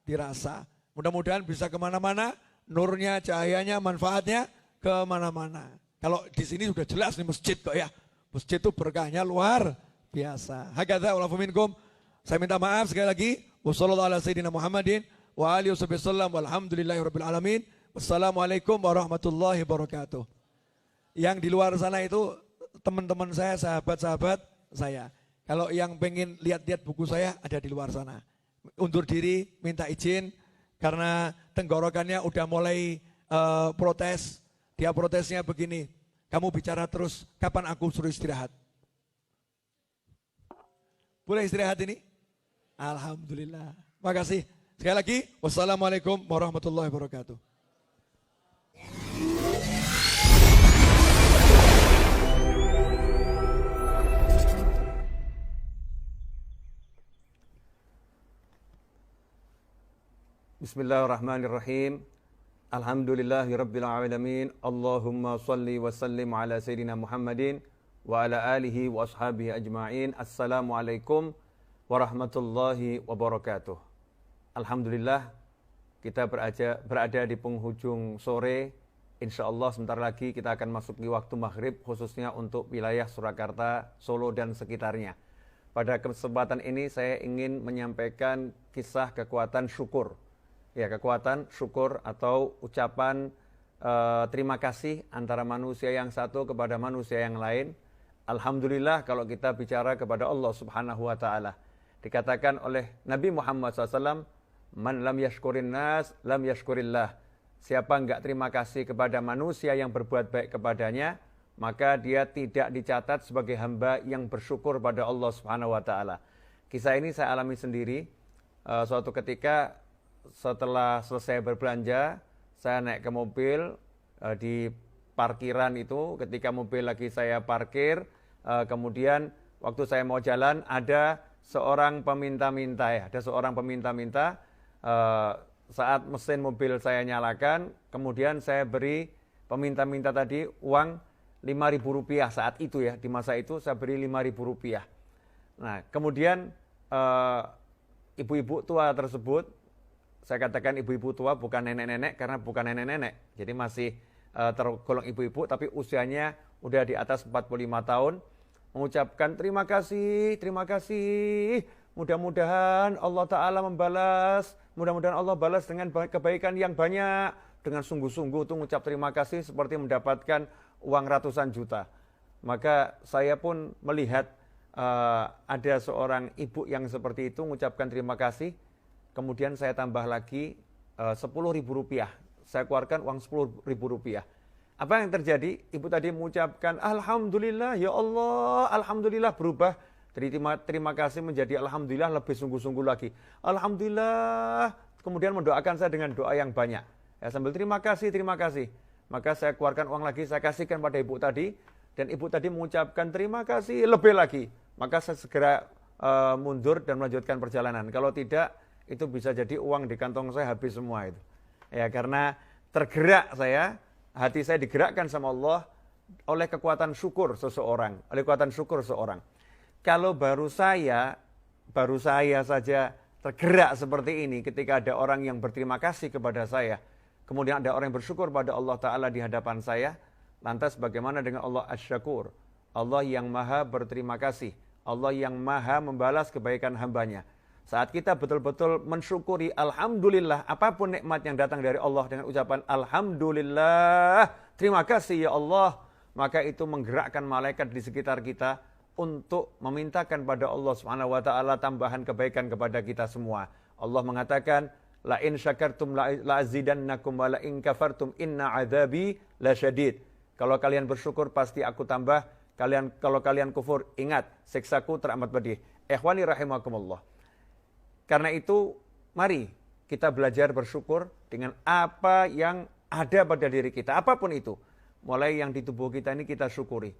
S1: dirasa. Mudah-mudahan bisa kemana-mana, nurnya, cahayanya, manfaatnya kemana-mana. Kalau di sini sudah jelas nih masjid kok ya. Masjid itu berkahnya luar biasa. Hakadza wa'alafu minkum. Saya minta maaf sekali lagi. Wassallallahu ala sayyidina Muhammadin wa alihi wasallam walhamdulillahi rabbil alamin. Assalamualaikum warahmatullahi wabarakatuh. Yang di luar sana itu teman-teman saya, sahabat-sahabat saya. Kalau yang pengen lihat-lihat buku saya ada di luar sana. Undur diri, minta izin karena tenggorokannya udah mulai protes. Dia protesnya begini, kamu bicara terus, kapan aku suruh istirahat? Boleh istirahat ini? Alhamdulillah. Makasih. Sekali lagi, wassalamualaikum warahmatullahi wabarakatuh.
S2: Bismillahirrahmanirrahim. Alhamdulillahirabbil alamin. Allahumma shalli wa sallim ala sayidina Muhammadin wa ala alihi wa ashabihi ajma'in. Assalamualaikum warahmatullahi wabarakatuh. Alhamdulillah kita berada di penghujung sore. Insyaallah sebentar lagi kita akan masuk di waktu maghrib, khususnya untuk wilayah Surakarta, Solo dan sekitarnya. Pada kesempatan ini saya ingin menyampaikan kisah kekuatan syukur. Ya, kekuatan syukur atau ucapan terima kasih antara manusia yang satu kepada manusia yang lain. Alhamdulillah kalau kita bicara kepada Allah Subhanahu wa taala. Dikatakan oleh Nabi Muhammad SAW, man lam yashkurin nas, lam yashkurillah. Siapa enggak terima kasih kepada manusia yang berbuat baik kepadanya, maka dia tidak dicatat sebagai hamba yang bersyukur pada Allah Subhanahu wa taala. Kisah ini saya alami sendiri. Suatu ketika setelah selesai berbelanja, saya naik ke mobil di parkiran itu. Ketika mobil lagi saya parkir, kemudian waktu saya mau jalan ada seorang peminta-minta ya, ada seorang peminta-minta. Saat mesin mobil saya nyalakan, kemudian saya beri peminta-minta tadi uang Rp5.000 saat itu ya, di masa itu saya beri Rp5.000. Nah, kemudian ibu-ibu tua tersebut, saya katakan ibu-ibu tua bukan nenek-nenek karena bukan nenek-nenek, jadi masih tergolong ibu-ibu tapi usianya udah di atas 45 tahun, mengucapkan terima kasih, mudah-mudahan Allah Ta'ala membalas, mudah-mudahan Allah balas dengan kebaikan yang banyak. Dengan sungguh-sungguh itu mengucap terima kasih seperti mendapatkan uang ratusan juta. Maka saya pun melihat ada seorang ibu yang seperti itu mengucapkan terima kasih. Kemudian saya tambah lagi Rp10.000. Saya keluarkan uang Rp10.000. Apa yang terjadi? Ibu tadi mengucapkan Alhamdulillah, ya Allah, Alhamdulillah, berubah dari terima kasih menjadi Alhamdulillah, lebih sungguh-sungguh lagi. Alhamdulillah. Kemudian mendoakan saya dengan doa yang banyak. Ya, sambil terima kasih. Maka saya keluarkan uang lagi, saya kasihkan pada ibu tadi. Dan ibu tadi mengucapkan terima kasih lebih lagi. Maka saya segera mundur dan melanjutkan perjalanan. Kalau tidak, itu bisa jadi uang di kantong saya habis semua itu. Ya, karena tergerak saya, hati saya digerakkan sama Allah oleh kekuatan syukur seseorang. Kalau baru saya saja tergerak seperti ini ketika ada orang yang berterima kasih kepada saya, kemudian ada orang yang bersyukur pada Allah Ta'ala di hadapan saya, lantas bagaimana dengan Allah Asy-Syakur? Allah yang maha berterima kasih, Allah yang maha membalas kebaikan hambanya. Saat kita betul-betul mensyukuri Alhamdulillah, apapun nikmat yang datang dari Allah dengan ucapan Alhamdulillah, terima kasih ya Allah, maka itu menggerakkan malaikat di sekitar kita untuk memintakan pada Allah Subhanahu wa taala tambahan kebaikan kepada kita semua. Allah mengatakan, la in syakartum la azidannakum wa la in kafartum inna adzabi lasyadid. Kalau kalian bersyukur pasti aku tambah, kalau kalian kufur ingat siksaku teramat pedih. Ikhwani rahimakumullah. Karena itu mari kita belajar bersyukur dengan apa yang ada pada diri kita, apapun itu. Mulai yang di tubuh kita ini kita syukuri.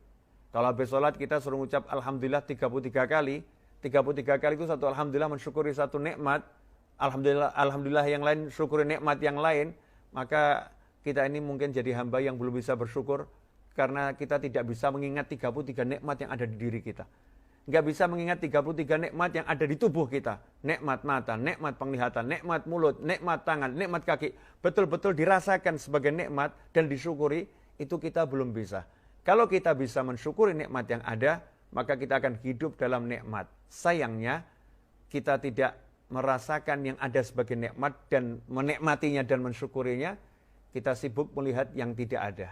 S2: Kalau habis sholat kita suruh mengucap Alhamdulillah 33 kali. 33 kali itu satu Alhamdulillah mensyukuri satu nikmat. Alhamdulillah yang lain syukuri nikmat yang lain. Maka kita ini mungkin jadi hamba yang belum bisa bersyukur. Karena kita tidak bisa mengingat 33 nikmat yang ada di diri kita. Nggak bisa mengingat 33 nikmat yang ada di tubuh kita. Nikmat mata, nikmat penglihatan, nikmat mulut, nikmat tangan, nikmat kaki. Betul-betul dirasakan sebagai nikmat dan disyukuri, itu kita belum bisa. Kalau kita bisa mensyukuri nikmat yang ada, maka kita akan hidup dalam nikmat. Sayangnya, kita tidak merasakan yang ada sebagai nikmat dan menikmatinya dan mensyukurinya. kita sibuk melihat yang tidak ada.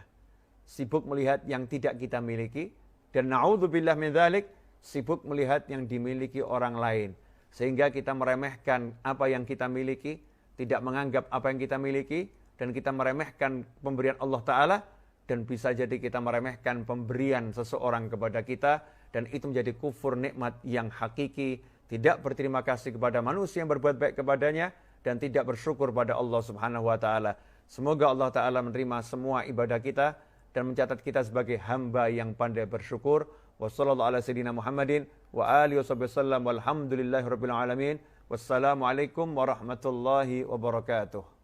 S2: Sibuk melihat yang tidak kita miliki. Dan na'udzubillah min dzalik, sibuk melihat yang dimiliki orang lain. Sehingga kita meremehkan apa yang kita miliki, tidak menganggap apa yang kita miliki, dan kita meremehkan pemberian Allah Ta'ala, dan bisa jadi kita meremehkan pemberian seseorang kepada kita, dan itu menjadi kufur nikmat yang hakiki, tidak berterima kasih kepada manusia yang berbuat baik kepadanya, dan tidak bersyukur pada Allah Subhanahu wa Ta'ala. Semoga Allah Ta'ala menerima semua ibadah kita dan mencatat kita sebagai hamba yang pandai bersyukur. Wassalamualaikum warahmatullahi wabarakatuh.